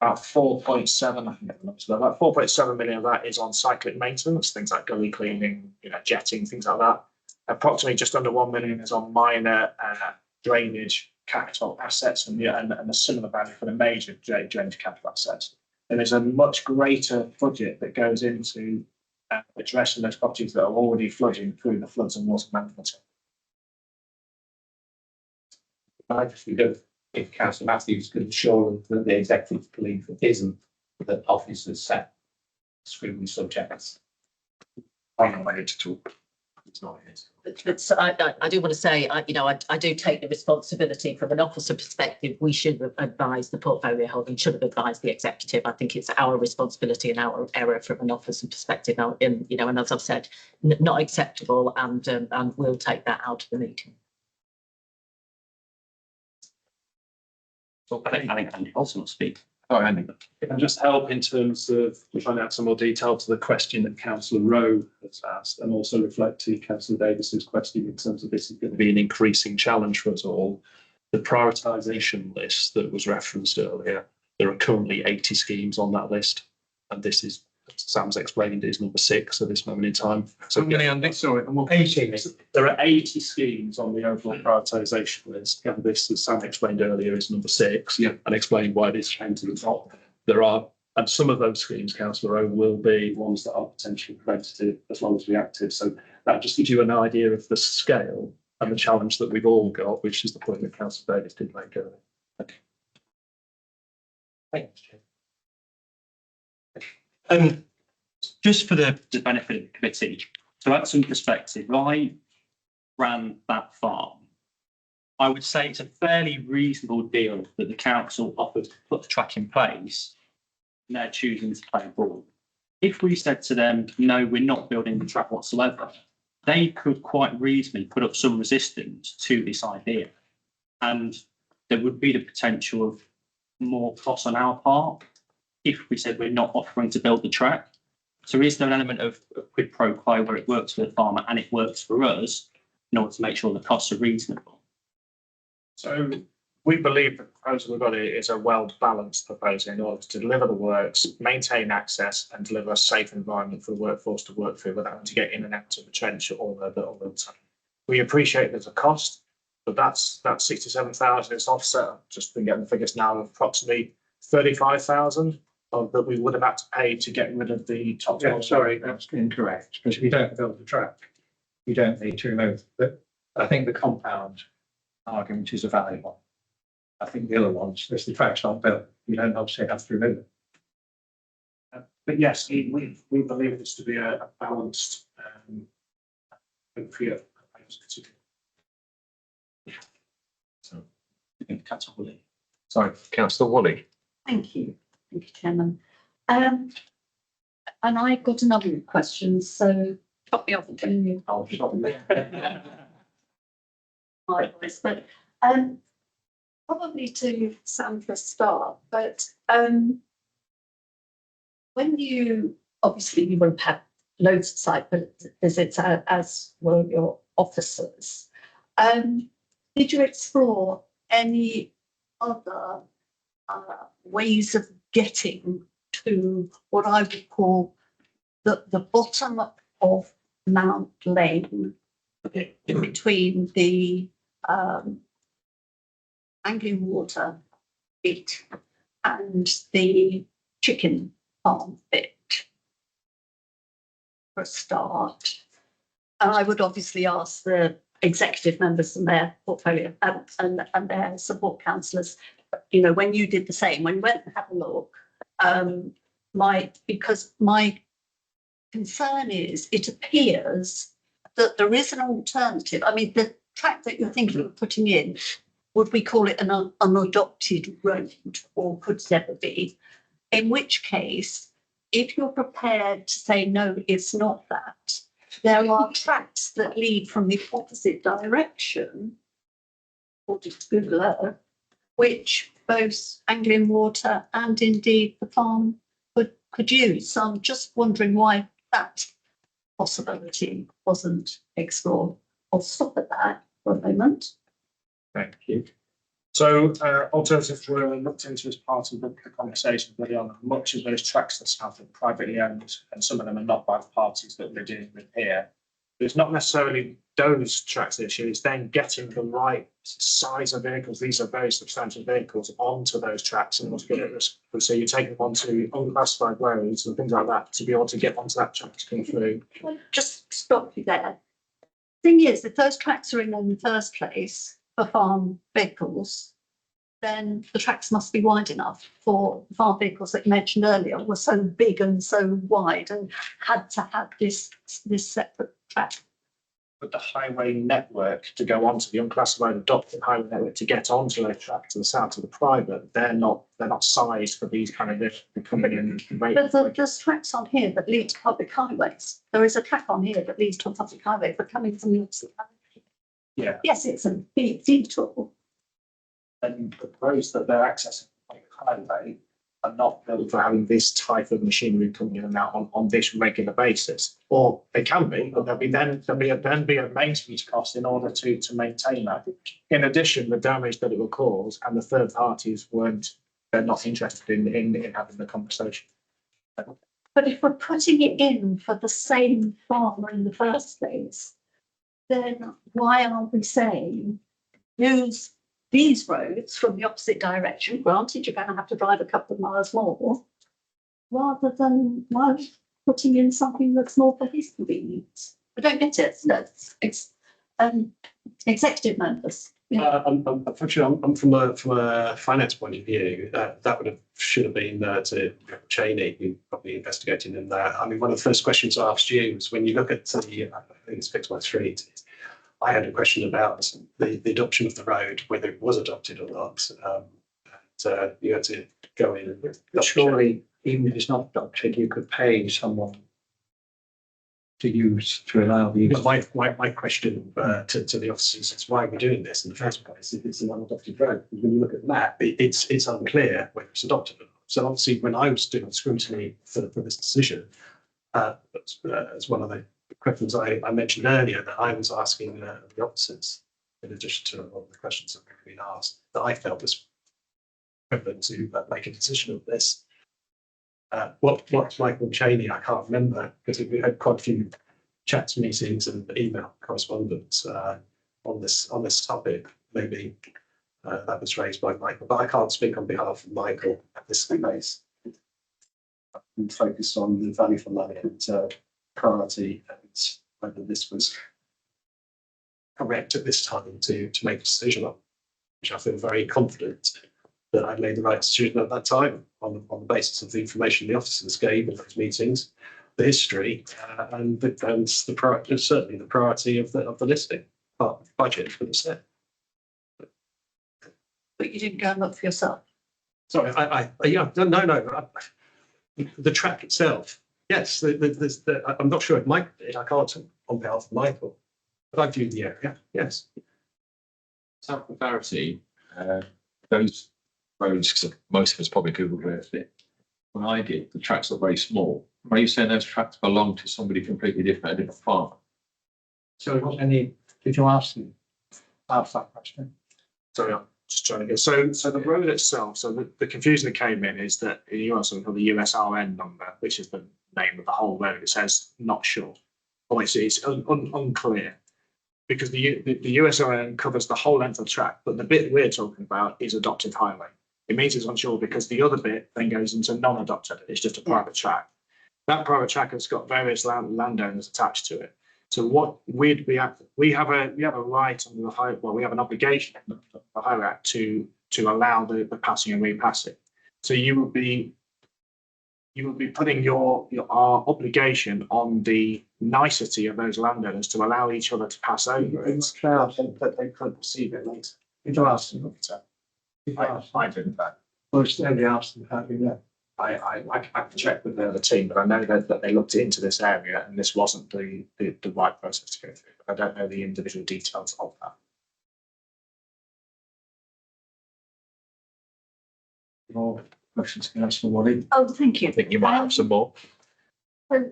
About 4.7, I think about 4.7 million of that is on cyclic maintenance, things like gully cleaning, jetting, things like that. Approximately just under 1 million is on minor drainage capital assets, and a similar value for the major drainage capital assets. And there's a much greater budget that goes into addressing those properties that are already flooding through the floods and water management. I just wonder if Councillor Matthews could assure them that the executive belief it isn't that officers set scrutiny subjects. I'm not ready to talk. It's not his. But I do want to say, I do take the responsibility from an officer perspective. We should have advised the portfolio holder and should have advised the executive. I think it's our responsibility and our error from an officer perspective. Now, and as I've said, not acceptable, and we'll take that out of the meeting. I think Andy also must speak. Sorry, Andy. It can just help in terms of trying out some more detail to the question that Councillor Rowe has asked, and also reflect to Councillor Davis's question in terms of this is going to be an increasing challenge for us all. The prioritisation list that was referenced earlier, there are currently 80 schemes on that list, and this is, as Sam's explained, is number 6 at this moment in time. So many, Andy, sorry. 80. There are 80 schemes on the overall prioritisation list, and this, as Sam explained earlier, is number 6. Yeah. And explain why this came to the top. There are, and some of those schemes, Councillor O, will be ones that are potentially preventative as well as reactive. So that just gives you an idea of the scale and the challenge that we've all got, which is the point that Councillor Davis did make earlier. Okay. Thanks, Chair. Just for the benefit of the committee, to add some perspective, I ran that farm. I would say it's a fairly reasonable deal that the council offered to put the track in place, and they're choosing to play ball. If we said to them, no, we're not building the track whatsoever, they could quite reasonably put up some resistance to this idea. And there would be the potential of more costs on our part if we said we're not offering to build the track. So is there an element of quid pro quo where it works for the farmer and it works for us in order to make sure the costs are reasonable? So we believe the proposal we've got here is a well-balanced proposal in order to deliver the works, maintain access, and deliver a safe environment for the workforce to work through without having to get in and out of the trench all the time. We appreciate there's a cost, but that's 67,000. It's offset. I've just been getting the figures now of approximately 35,000 that we would have had to pay to get rid of the top. Yeah, sorry, that's incorrect, because if you don't build the track, you don't need to remove it. I think the compound argument is a valid one. I think the other ones, if the track's not built, you don't obviously have to remove it. But yes, we believe this to be a balanced Sorry, Councillor Woolley. Thank you, Chairman. And I got a number of questions, so chop me off and tell you. I'll chop me. But probably to Sam for a start, but when you obviously you won't have loads of site visits as were your officers, did you explore any other ways of getting to what I would call the bottom of Mount Lane between the Anglian Water bit and the chicken farm bit? for a start. And I would obviously ask the executive members and their portfolio and their support councillors, you know, when you did the same, when you went and had a look, because my concern is it appears that there is an alternative. I mean, the track that you're thinking of putting in, would we call it an unadopted road, or could it ever be? In which case, if you're prepared to say, no, it's not that, there are tracks that lead from the opposite direction, according to Google Earth, which both Anglian Water and indeed the farm could use. So I'm just wondering why that possibility wasn't explored. I'll stop at that for a moment. Thank you. So alternatives were looked into as part of the conversation early on. Much of those tracks that have been privately owned, and some of them are not by the parties that we're dealing with here. But it's not necessarily those tracks issue, it's then getting the right size of vehicles. These are very substantial vehicles onto those tracks, and so you take them onto unclassified roads and things like that to be able to get onto that track to come through. Well, just stop you there. Thing is, if those tracks are in the first place for farm vehicles, then the tracks must be wide enough for the farm vehicles that you mentioned earlier were so big and so wide and had to have this separate track. But the highway network to go onto the unclassified adopted highway network to get onto those tracks to the south of the private, they're not sized for these kind of vehicles coming in. But there's tracks on here that lead to public highways. There is a track on here that leads to a public highway, but coming from the opposite direction. Yeah. Yes, it's a big detour. And the roads that they're accessing like the highway are not built for having this type of machinery coming in and out on this regular basis. Or they can be, but there'll be a maintenance cost in order to maintain that. In addition, the damage that it will cause, and the third parties they're not interested in having the conversation. But if we're putting it in for the same farmer in the first place, then why aren't we saying use these roads from the opposite direction? Granted, you're going to have to drive a couple of miles more, rather than putting in something that's more for his convenience. I don't get it. It's executive members. Yeah. Unfortunately, I'm from a finance point of view. That should have been to Cheney, who probably investigating in that. I mean, one of the first questions I asked you was when you look at I think it's Fix My Street. I had a question about the adoption of the road, whether it was adopted or not. You had to go in and surely, even if it's not adopted, you could pay someone to allow the use. My question to the officers is why are we doing this in the first place if it's an unadopted road? Because when you look at the map, it's unclear whether it's adopted or not. So obviously, when I was doing scrutiny for this decision, as one of the questions I mentioned earlier that I was asking the officers, in addition to all the questions that were being asked, that I felt was equivalent to make a decision of this. What's Michael Cheney? I can't remember because we had quite a few chats, meetings, and email correspondence on this topic. Maybe that was raised by Michael, but I can't speak on behalf of Michael at this place. I'm focused on the value for money and priority and whether this was correct at this time to make a decision on, which I feel very confident that I made the right decision at that time on the basis of the information the officers gave in those meetings, the history, and the priority, certainly the priority of the listing part of the budget for the set. But you didn't go and look for yourself. Sorry, no. The track itself, yes. I'm not sure if Mike did. I can't on behalf of Michael, but I viewed the area. Yes. So for clarity, those roads, because most of us probably Google Earth it. When I did, the tracks were very small. Are you saying those tracks belong to somebody completely different, a different farm? So did you ask that question? Sorry, I'm just trying to get, so the road itself, so the confusion that came in is that you want something called the USRN number, which is the name of the whole road. It says not sure, or it's unclear, because the USRN covers the whole length of the track, but the bit we're talking about is adopted highway. It means it's unsure because the other bit then goes into non-adopted. It's just a private track. that private track has got various landowners attached to it. So what we have a right under the we have an obligation under the Highway Act to allow the passing and repassing. So you would be putting our obligation on the nicety of those landowners to allow each other to pass over it, but they could receive it later. You've asked them. I didn't know. Well, it's only asked them how you know. I can check with the other team, but I know that they looked into this area and this wasn't the right process to go through. But I don't know the individual details of that. More questions, Councillor Wally? Oh, thank you. I think you might have some more. So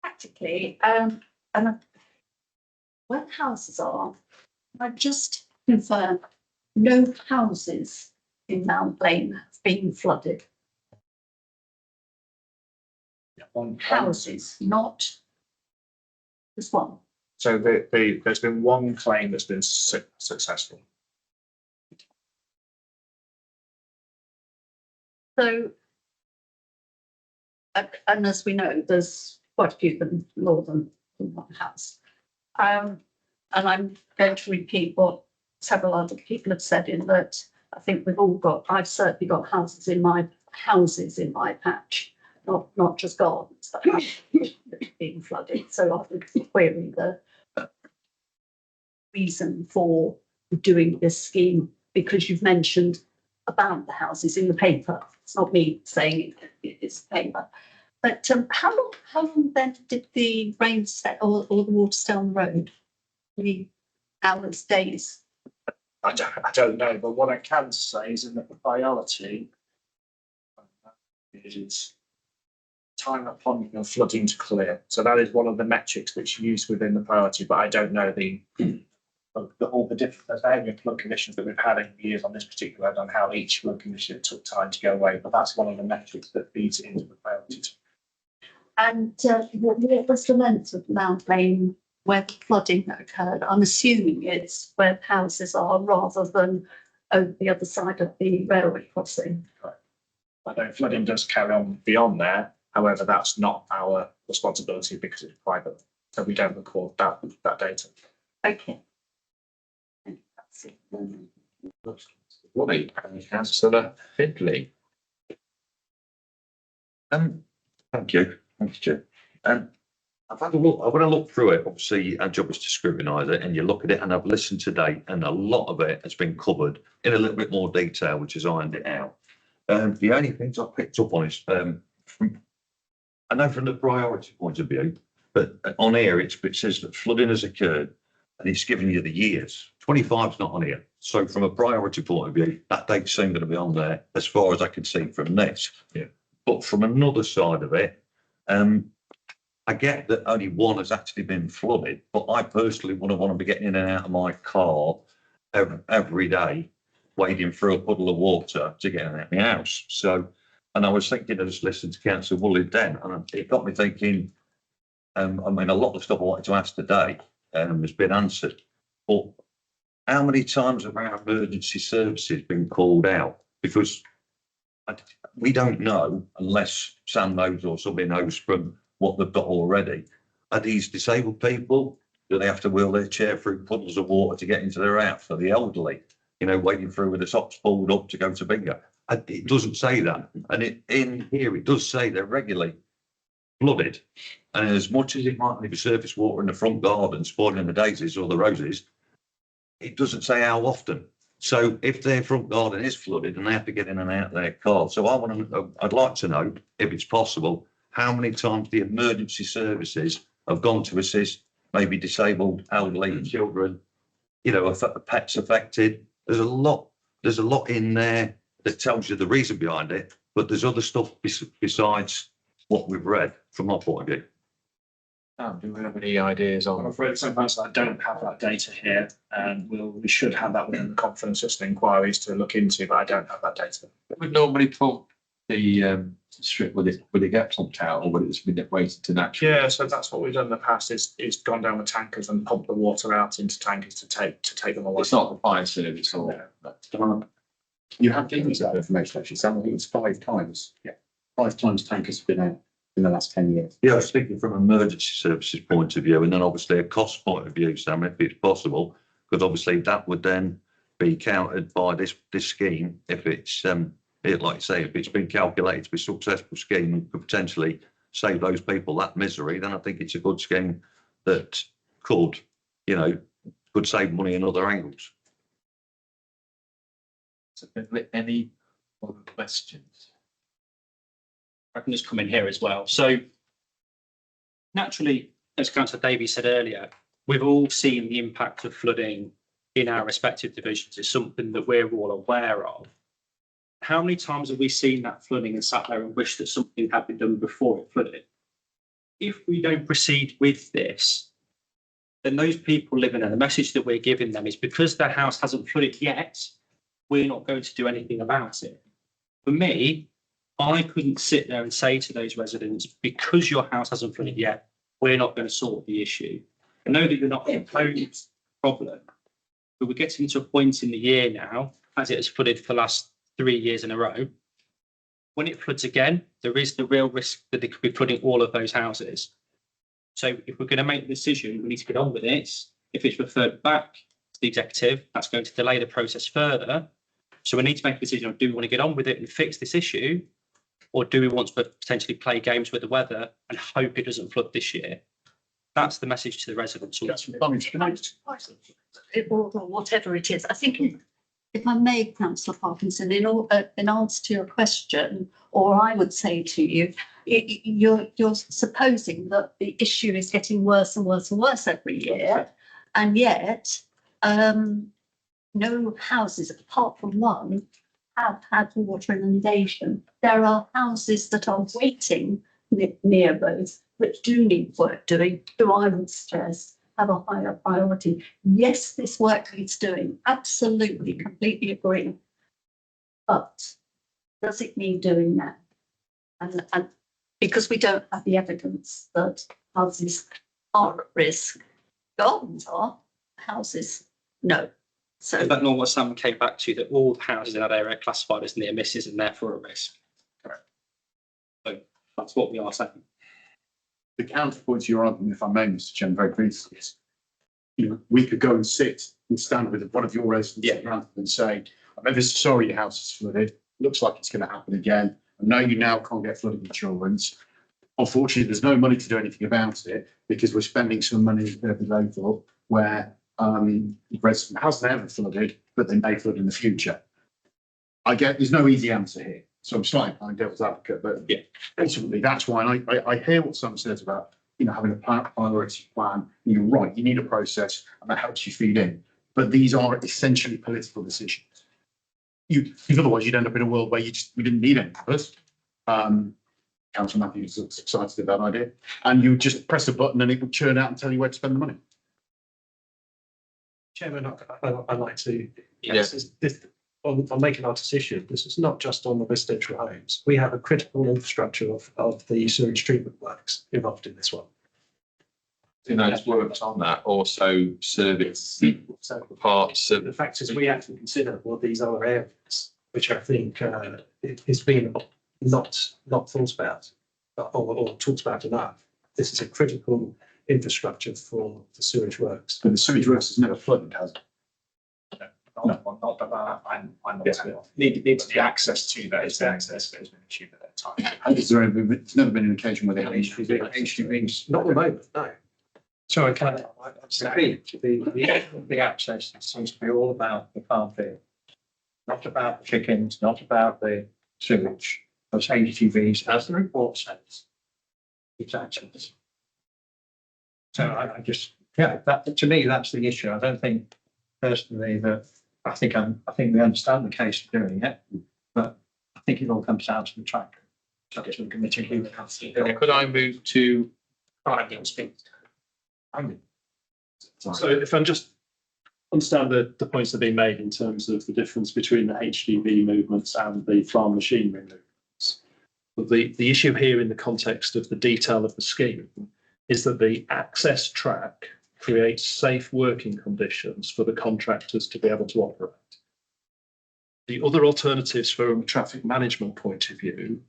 practically, and where the houses are, I just confirm no houses in Mount Lane have been flooded. Houses, not just one. So there's been one claim that's been successful. So, and as we know, there's quite a few than more than one house. And I'm going to repeat what several other people have said in that I think I've certainly got houses in my patch, not just gardens, but being flooded. So I would query the reason for doing this scheme, because you've mentioned about the houses in the paper. It's not me saying it's the paper. But how long then did the rain stay or the water stay on the road? 3 hours, days? I don't know, but what I can say is that the priority is time upon flooding to clear. So that is one of the metrics which you use within the priority, but I don't know all the different various flood conditions that we've had over the years on this particular road, on how each flood condition took time to go away. But that's one of the metrics that feeds into the priority. And what was the length of Mount Lane where the flooding occurred? I'm assuming it's where the houses are rather than over the other side of the railway crossing. I know flooding does carry on beyond there. However, that's not our responsibility because it's private. So we don't record that data. Okay. That's it. Councillor Findlay. Thank you. Thanks, Chair. I've had a look, I want to look through it. Obviously, our job is to scrutinise it, and you look at it, and I've listened today, and a lot of it has been covered in a little bit more detail, which has ironed it out. The only things I picked up on is, I know from the priority point of view, but on here it says that flooding has occurred, and it's given you the years. 25's not on here. So from a priority point of view, that date's soon going to be on there, as far as I can see from this. Yeah. But from another side of it, I get that only one has actually been flooded, but I personally wouldn't want to be getting in and out of my car every day, wading through a puddle of water to get in and out of my house. So, and I was thinking, I just listened to Councillor Woolley then, and it got me thinking, I mean, a lot of stuff I wanted to ask today has been answered, but how many times have our emergency services been called out? Because we don't know, unless Sam knows or somebody knows from what they've got already. Are these disabled people? Do they have to wheel their chair through puddles of water to get into their house? For the elderly, wading through with the socks pulled up to go to bingo? It doesn't say that. And in here, it does say they're regularly flooded. And as much as it might be surface water in the front garden spoiling the daisies or the roses, it doesn't say how often. So if their front garden is flooded and they have to get in and out of their car, so I'd like to know, if it's possible, how many times the emergency services have gone to assist maybe disabled, elderly, children, pets affected. There's a lot in there that tells you the reason behind it, but there's other stuff besides what we've read from my point of view. Do we have any ideas on? I'm afraid sometimes I don't have that data here, and we should have that within the confidence system inquiries to look into, but I don't have that data. Would normally pump the strip, would it get pumped out, or would it just be waited to naturally? Yeah, so that's what we've done in the past is gone down with tankers and pumped the water out into tankers to take them away. It's not the fire service or. You have given us that information actually, Sam. I think it was 5 times. Yeah. 5 times tankers have been out. in the last 10 years. Yeah, I was thinking from an emergency services point of view, and then obviously a cost point of view, Sam, if it's possible, because obviously that would then be countered by this scheme if it's like you say, if it's been calculated to be a successful scheme and could potentially save those people that misery, then I think it's a good scheme that could, could save money in other angles. Any other questions? I can just come in here as well. So naturally, as Councillor Davies said earlier, we've all seen the impact of flooding in our respective divisions. It's something that we're all aware of. How many times have we seen that flooding and sat there and wished that something had been done before it flooded? If we don't proceed with this, then those people living there, the message that we're giving them is because their house hasn't flooded yet, we're not going to do anything about it. For me, I couldn't sit there and say to those residents, because your house hasn't flooded yet, we're not going to sort the issue. I know that you're not imposed problem, but we're getting to a point in the year now, as it has flooded for the last 3 years in a row. When it floods again, there is the real risk that it could be flooding all of those houses. So if we're going to make the decision, we need to get on with it. If it's referred back to the executive, that's going to delay the process further. So we need to make a decision of, do we want to get on with it and fix this issue? Or do we want to potentially play games with the weather and hope it doesn't flood this year? That's the message to the residents. Or whatever it is. I think if I may, Councillor Parkinson, in answer to your question, or I would say to you, you're supposing that the issue is getting worse and worse and worse every year, and yet no houses apart from one have had water inundation. There are houses that are waiting near those that do need work doing, who I would stress have a higher priority. Yes, this work needs doing. Absolutely, completely agree. But does it need doing now? And because we don't have the evidence that houses are at risk, gardens are, houses, no. So Is that not what Sam came back to, that all the houses in that area are classified as near misses and therefore at risk? Correct. So that's what we are saying. The counterpoint to your argument, if I may, Mr. Chairman, very briefly, is, we could go and sit and stand with one of your residents at Grantham and say, I'm ever so sorry your house is flooded. Looks like it's going to happen again. I know you now can't get flooding insurance. Unfortunately, there's no money to do anything about it because we're spending some money at the local where the resident hasn't ever flooded, but they may flood in the future. I get there's no easy answer here. So I'm slightly playing devil's advocate, but yeah, ultimately that's why I hear what Sam says about having a priority plan. And you're right, you need a process, and that helps you feed in. But these are essentially political decisions. Because otherwise you'd end up in a world where you didn't need any of us. Councillor Matthews was excited about that idea, and you would just press a button and it would churn out and tell you where to spend the money. Chairman, I'd like to. Yes. On making our decision, this is not just on the residential homes. We have a critical infrastructure of the sewage treatment works involved in this one. Those works on that also service parts of. The fact is, we have to consider these other areas, which I think has been not thought about or talked about enough. This is a critical infrastructure for the sewage works. But the sewage works has never flooded, has it? Not that I'm not. Needs to be access to that. Is the access there's been an issue at that time. There's never been an occasion where they have HGVs. Not at the moment, no. Sorry, can I the access seems to be all about the farm field, not about the chickens, not about the sewage. Those HGVs, as the report says, it's access. So I just, that to me, that's the issue. I don't think personally that I think we understand the case for doing it, but I think it all comes down to the track. So it's a committee who would have to do it. Could I move to? So if I just understand the points that have been made in terms of the difference between the HGV movements and the farm machinery movements. But the issue here in the context of the detail of the scheme is that the access track creates safe working conditions for the contractors to be able to operate. The other alternatives from a traffic management point of view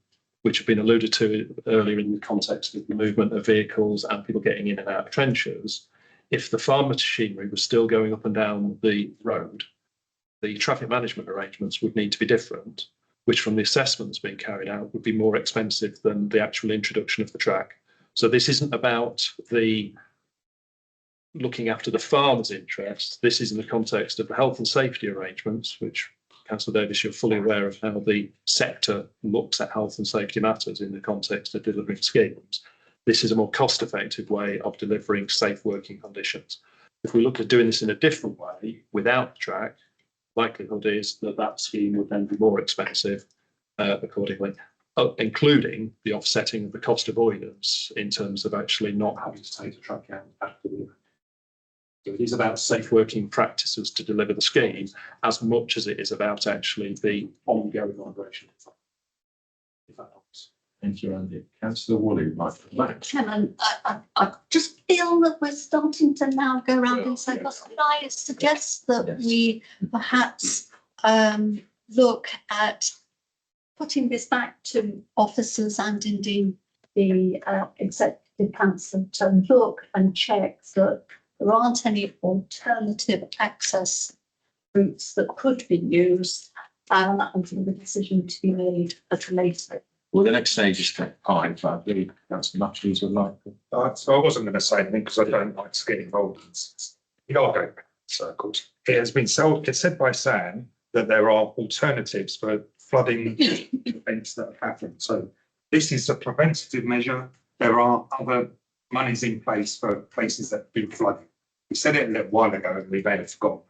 which have been alluded to earlier in the context of the movement of vehicles and people getting in and out of trenches, if the farm machinery was still going up and down the road, the traffic management arrangements would need to be different, which from the assessments being carried out would be more expensive than the actual introduction of the track. So this isn't about the looking after the farmer's interest. This is in the context of the health and safety arrangements, which Councillor Davis, you're fully aware of how the sector looks at health and safety matters in the context of delivering schemes. This is a more cost-effective way of delivering safe working conditions. If we look at doing this in a different way without the track, likelihood is that that scheme would then be more expensive accordingly, including the offsetting of the cost avoidance in terms of actually not having to take the track out after the event. So it is about safe working practices to deliver the scheme as much as it is about actually the ongoing operation. If that helps. Thank you, Andy. Councillor Woolley, Chairman, I just feel that we're starting to now go around in circles. Could I suggest that we perhaps look at putting this back to officers and indeed the executive council to look and check that there aren't any alternative access routes that could be used, and for the decision to be made at a later. Well, the next stage is step 5, but I believe Councillor Matthews would like to. So I wasn't going to say anything because I don't like to get involved in this. You are going in circles. It has been said by Sam that there are alternatives for flooding events that have happened. So this is a preventative measure. There are other monies in place for places that have been flooded. We said it a little while ago and we may have forgotten.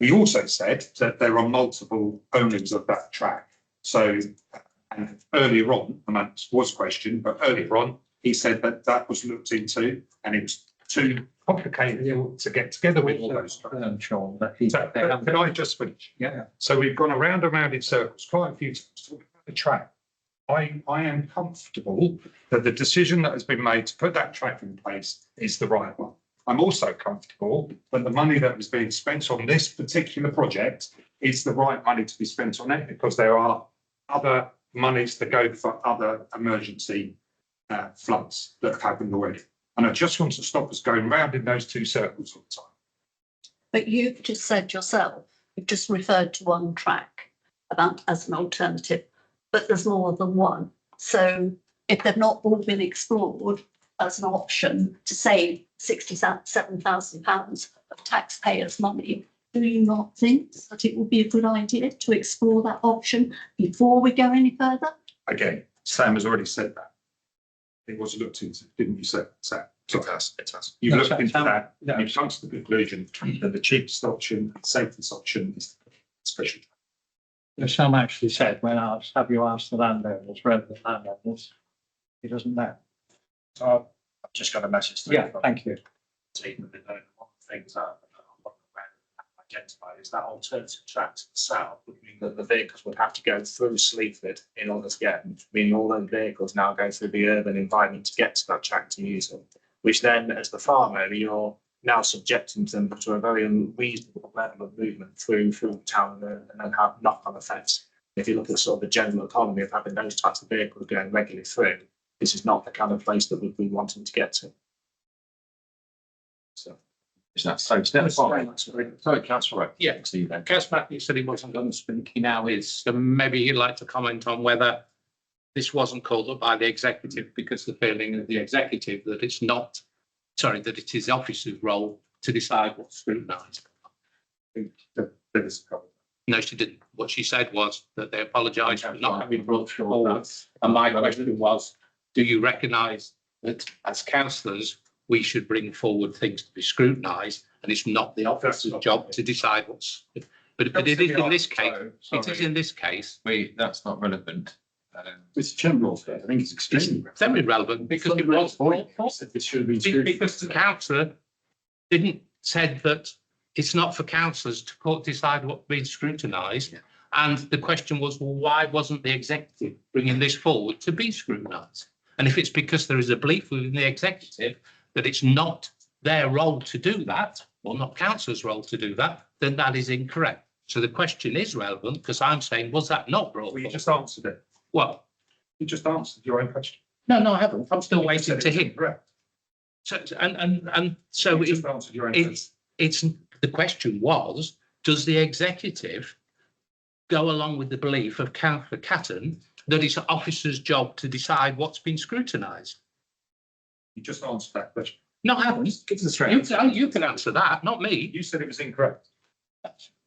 We also said that there are multiple owners of that track. So, and earlier on, and that was questioned, but earlier on, he said that that was looked into and it was too complicated to get together with all those. Sean, Can I just finish? Yeah. So we've gone around and round in circles quite a few times talking about the track. I am comfortable that the decision that has been made to put that track in place is the right one. I'm also comfortable that the money that was being spent on this particular project is the right money to be spent on it, because there are other monies to go for other emergency floods that have happened already. And I just want to stop us going round in those two circles all the time. But you've just said yourself, you've just referred to one track about as an alternative, but there's more than one. So if they've not all been explored as an option to save £67,000 of taxpayers' money, do you not think that it would be a good idea to explore that option before we go any further? Again, Sam has already said that. It was looked into, didn't you, Sam? It has. You've looked into that, and you've come to the conclusion that the cheapest option, the safest option is the special. Sam actually said, when asked, have you asked the landowners, relevant landowners? He doesn't know. So I've just got a message. Thank you. One of the things that identify is that alternative track to the south would mean that the vehicles would have to go through Sleaford in order to get, meaning all those vehicles now go through the urban environment to get to that track to use them, which then, as the farmer, you're now subjecting them to a very unreasonable level of movement through the town and then have knock-on effects. If you look at sort of the general economy of having those types of vehicles going regularly through, this is not the kind of place that we'd be wanting to get to. So. Is that so? Step 5. Sorry, Councillor Wright. Yeah. Councillor Matthews said he wasn't going to speak. He now is. So maybe he'd like to comment on whether this wasn't called up by the executive because the feeling of the executive that it's not, sorry, that it is the officer's role to decide what's scrutinised. No, she didn't. What she said was that they apologised for not having brought forward. And my question was, do you recognise that as councillors, we should bring forward things to be scrutinised, and it's not the officer's job to decide what's. But it is in this case. It is in this case. That's not relevant. It's general. I think it's extremely relevant because it was because the councillor didn't said that it's not for councillors to decide what's being scrutinised. Yeah. And the question was, well, why wasn't the executive bringing this forward to be scrutinised? And if it's because there is a belief within the executive that it's not their role to do that, or not councillors' role to do that, then that is incorrect. So the question is relevant because I'm saying, was that not brought? Well, you just answered it. Well, You just answered your own question. no, I haven't. I'm still waiting Said to it's hear. incorrect. So, and so You it, just answered your own question. it's, the question was, does the executive go along with the belief of Councillor Catton that it's an officer's job to decide what's been scrutinised? You just answered that question. No, I haven't. Give us a straight answer. You can answer that, not me. You said it was incorrect.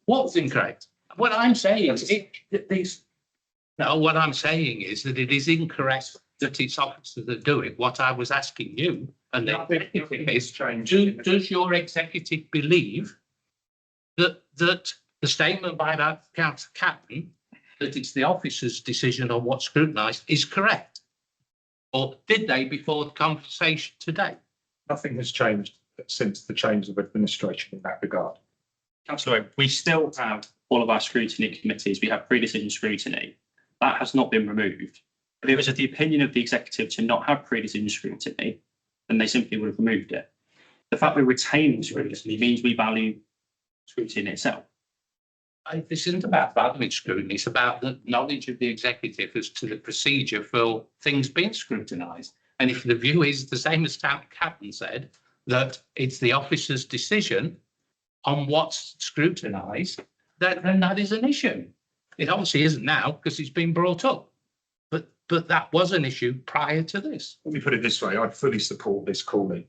What's incorrect? What I'm saying is, what I'm saying is that it is incorrect that it's officers that do it. What I was asking you, and the executive is, does your executive believe that the statement by that Councillor Catton, that it's the officer's decision on what's scrutinised, is correct? Or did they before the conversation today? Nothing has changed since the change of administration in that regard. Councillor, we still have all of our scrutiny committees. We have pre-decision scrutiny. That has not been removed. If it was of the opinion of the executive to not have pre-decision scrutiny, then they simply would have removed it. The fact we're retaining scrutiny means we value scrutiny itself. This isn't about valuing scrutiny, it's about the knowledge of the executive as to the procedure for things being scrutinised. And if the view is the same as Captain said, that it's the officer's decision on what's scrutinised, then that is an issue. It obviously isn't now because it's been brought up. But that was an issue prior to this. Let me put it this way, I fully support this calling.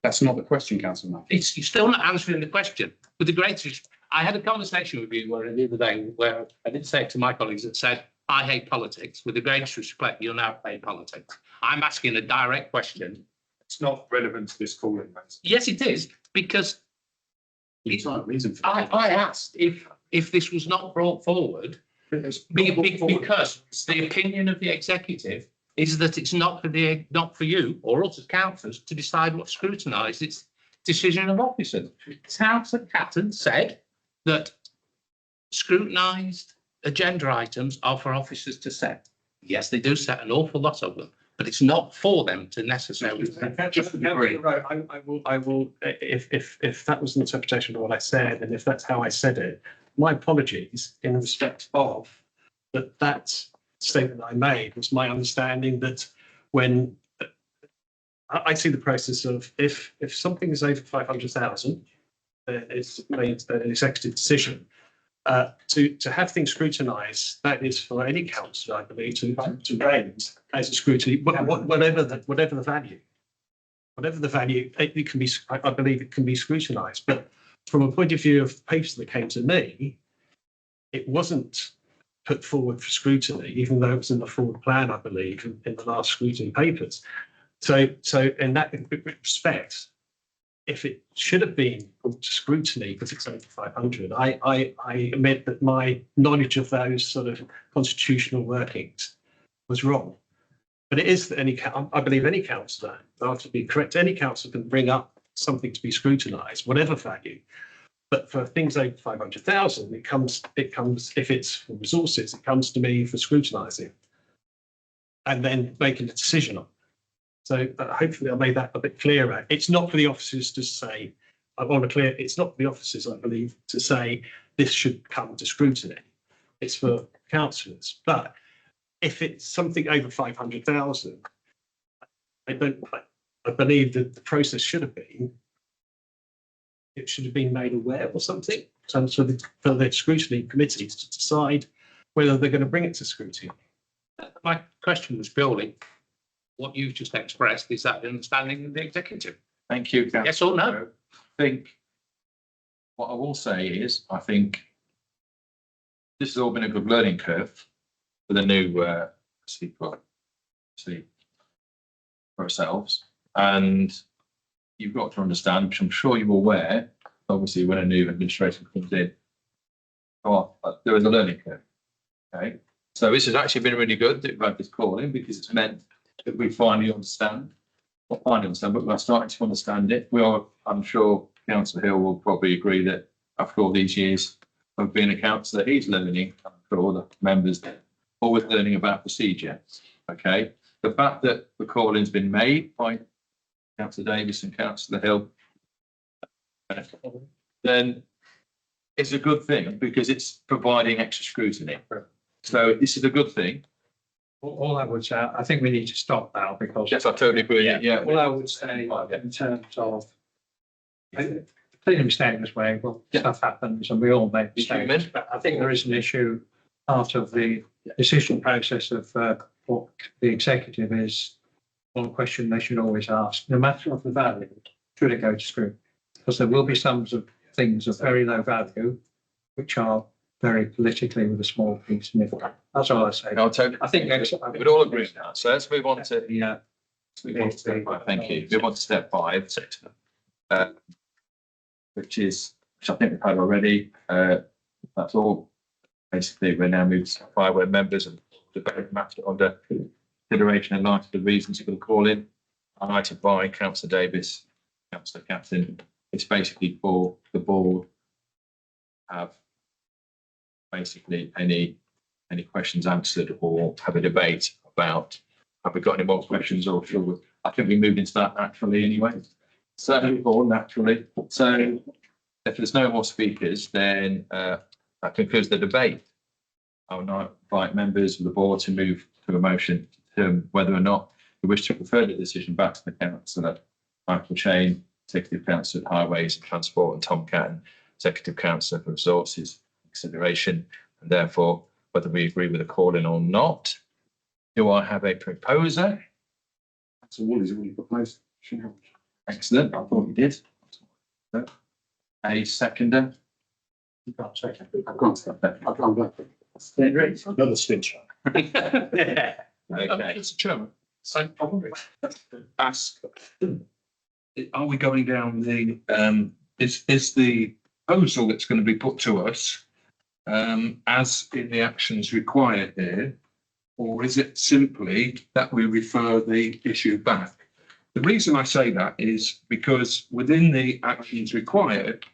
That's not the question, Councillor Mack. You're still not answering the question. With the greatest, I had a conversation with you the other day where I did say to my colleagues that said, I hate politics. With the greatest respect, you'll now hate politics. I'm asking a direct question. It's not relevant to this calling. Yes, it is, because I asked if this was not brought forward because the opinion of the executive is that it's not for you or us as councillors to decide what's scrutinised. It's decision of officers. Councillor Catton said that scrutinised agenda items are for officers to set. Yes, they do set an awful lot of them, but it's not for them to necessarily. Just I will, if that was an interpretation of what I said, and if that's how I said it, my apologies in respect of that statement I made was my understanding that when I see the process of if something is over 500,000, it's made an executive decision to have things scrutinised. That is for any council, I believe, to raise as a scrutiny, whatever the value. Whatever the value, it can be. I believe it can be scrutinised. But from a point of view of papers that came to me, it wasn't put forward for scrutiny, even though it was in the forward plan, I believe, in the last scrutiny papers. So in that respect, if it should have been put to scrutiny because it's over 500, I admit that my knowledge of those sort of constitutional workings was wrong. But it is that I believe any councillor, to be correct, any councillor can bring up something to be scrutinised, whatever value. But for things over 500,000, it comes, if it's for resources, it comes to me for scrutinising and then making a decision on. So hopefully I made that a bit clearer. It's not for the officers to say, I want to clear, it's not for the officers, I believe, to say this should come to scrutiny. It's for councillors. But if it's something over 500,000, I believe that the process should have been, it should have been made aware or something. So for the scrutiny committees to decide whether they're going to bring it to scrutiny. My question was purely what you've just expressed. Is that the understanding of the executive? Thank you, Councillor. Yes or no? I think what I will say is, I think this has all been a good learning curve for the new for ourselves. And you've got to understand, which I'm sure you're aware, obviously when a new administration comes in, there is a learning curve. Okay. So this has actually been really good that we've had this call in because it's meant that we finally understand, not finally understand, but we're starting to understand it. We are, I'm sure Councillor Hill will probably agree that after all these years of being a councillor, he's learning, I'm sure all the members always learning about procedure. Okay. The fact that the call-in's been made by Councillor Davis and Councillor Hill, then it's a good thing because it's providing extra scrutiny. So this is a good thing. All I would say, I think we need to stop now because. Yes, I totally agree. Yeah. All I would say in terms of. Clearly mistake this way, well, stuff happens and we all make mistakes, but I think there is an issue. Part of the decision process of what the executive is, one question they should always ask, no matter of the value, should it go to scrutiny? Because there will be some of things of very low value, which are very politically with a small p significant. That's all I say. No, totally. I think We'd all agree on that. So let's move on to. Yeah. Move on to step five. Thank you. Move on to step 5, which I think we've had already. That's all. Basically, we're now moving to step 5, where members of the debate matter under consideration in light of the reasons for the call-in, highlighted by Councillor Davis, Councillor Captain. It's basically for the board have basically any questions answered or have a debate about, have we got any more questions or shall we, I think we moved into that naturally anyway. So, or naturally. So if there's no more speakers, then that concludes the debate. I will now invite members of the board to move to a motion to determine whether or not we wish to refer the decision back to the councillor Michael Chain, Executive Councillor at Highways and Transport, and Tom Catton, Executive Councillor for Resources consideration, and therefore whether we agree with the call-in or not. Do I have a proposer? So Wally's already proposed. Excellent. I thought you did. A seconder? I can't stop that. I can't go. Another stitch. Okay. Mr. Chairman, I wonder ask, are we going down the, is the proposal that's going to be put to us as in the actions required here, or is it simply that we refer the issue back? The reason I say that is because within the actions required,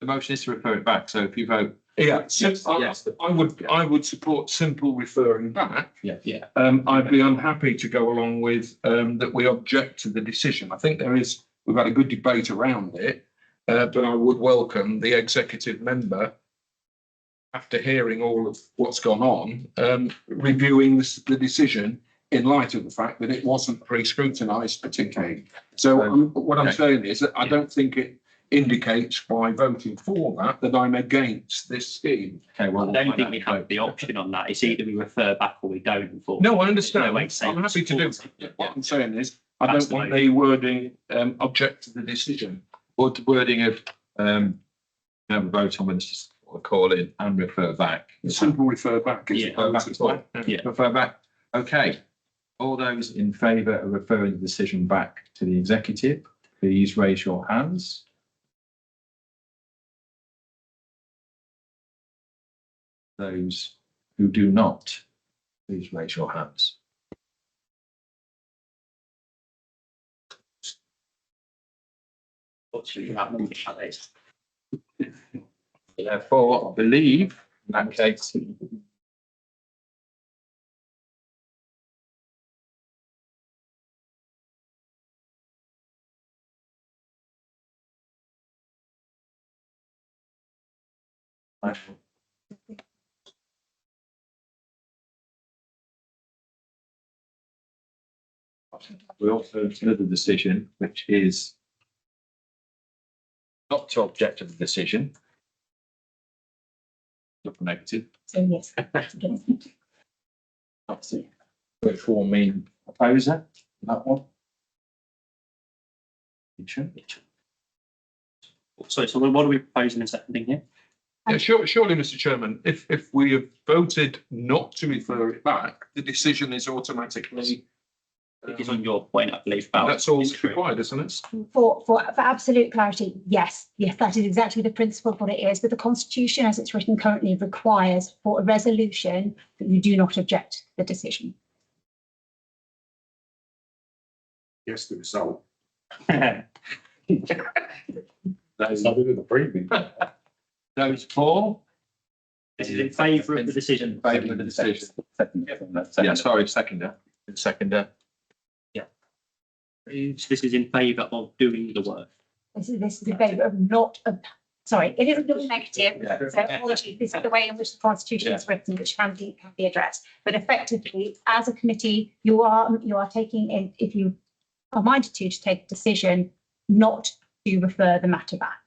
The motion is to refer it back. So if you vote, yes, I would support simple referring back. yeah. I'd be unhappy to go along with that we object to the decision. I think we've had a good debate around it, but I would welcome the executive member, after hearing all of what's gone on, reviewing the decision in light of the fact that it wasn't pre-scrutinised particularly. So what I'm saying is that I don't think it indicates by voting for that I'm against this scheme. Okay, well, I don't think we have the option on that. It's either we refer back or we don't. No, I understand. I'm happy to do it. What I'm saying is, I don't want the wording object to the decision. Or the wording of have a vote on whether to call in and refer back. Simple refer back. Refer back. Okay. All those in favour of referring the decision back to the executive, please raise your hands. Those who do not, please raise your hands. Therefore, I believe in that case, we also consider the decision, which is not to object to the decision. Look negative. So yes. Obviously, which will mean proposer, that one. So what are we proposing and seconding here? Yeah, surely, Mr. Chairman, if we have voted not to refer it back, the decision is automatically. It is on your point, I believe. That's all that's required, isn't it? For absolute clarity, yes, that is exactly the principle of what it is. But the Constitution, as it's written currently, requires for a resolution that you do not object to the decision. Yes, the result. Those for? This is in favour of the decision. Favour of the decision. Yeah, sorry, seconder. Seconder. This is in favour of doing the work. This is in favour of not sorry, it is a little negative. Yeah. So apologies, this is the way in which the constitution is written, which can be addressed. But effectively, as a committee, you are taking in, if you are minded to take a decision not to refer the matter back.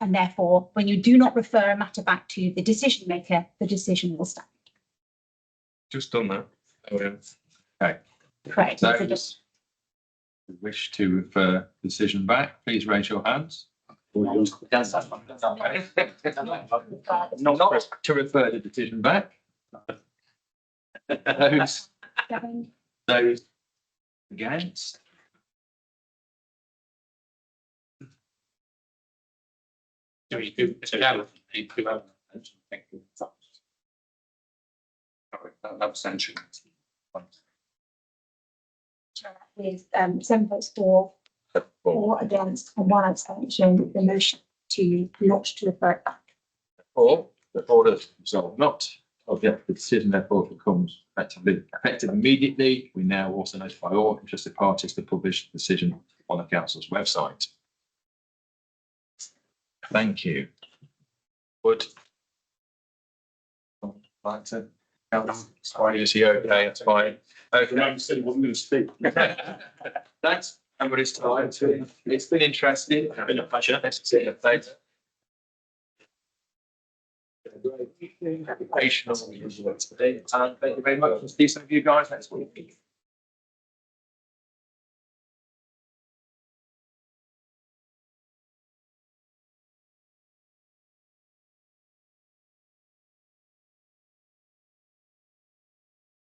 And therefore, when you do not refer a matter back to the decision maker, the decision will stand. Just done that. Correct. So just Who wish to refer decision back, please raise your hands. Not to refer the decision back. Those against. You do, Mr. Chairman, you do have. Thank you. Sorry, abstention. with 7 votes for, 4 against, and 1 abstention, the motion to not to refer it back. Or the order resolved not object the decision therefore becomes effective immediately. We now also notify all interested parties to publish the decision on the council's website. Thank you. Would like to. Why is he okay? That's fine. Okay. I said he wasn't going to speak. Thanks. Everybody's time. It's been interesting. It's been a pleasure. Let's see you later. Patient. Thank you very much. See some of you guys next week.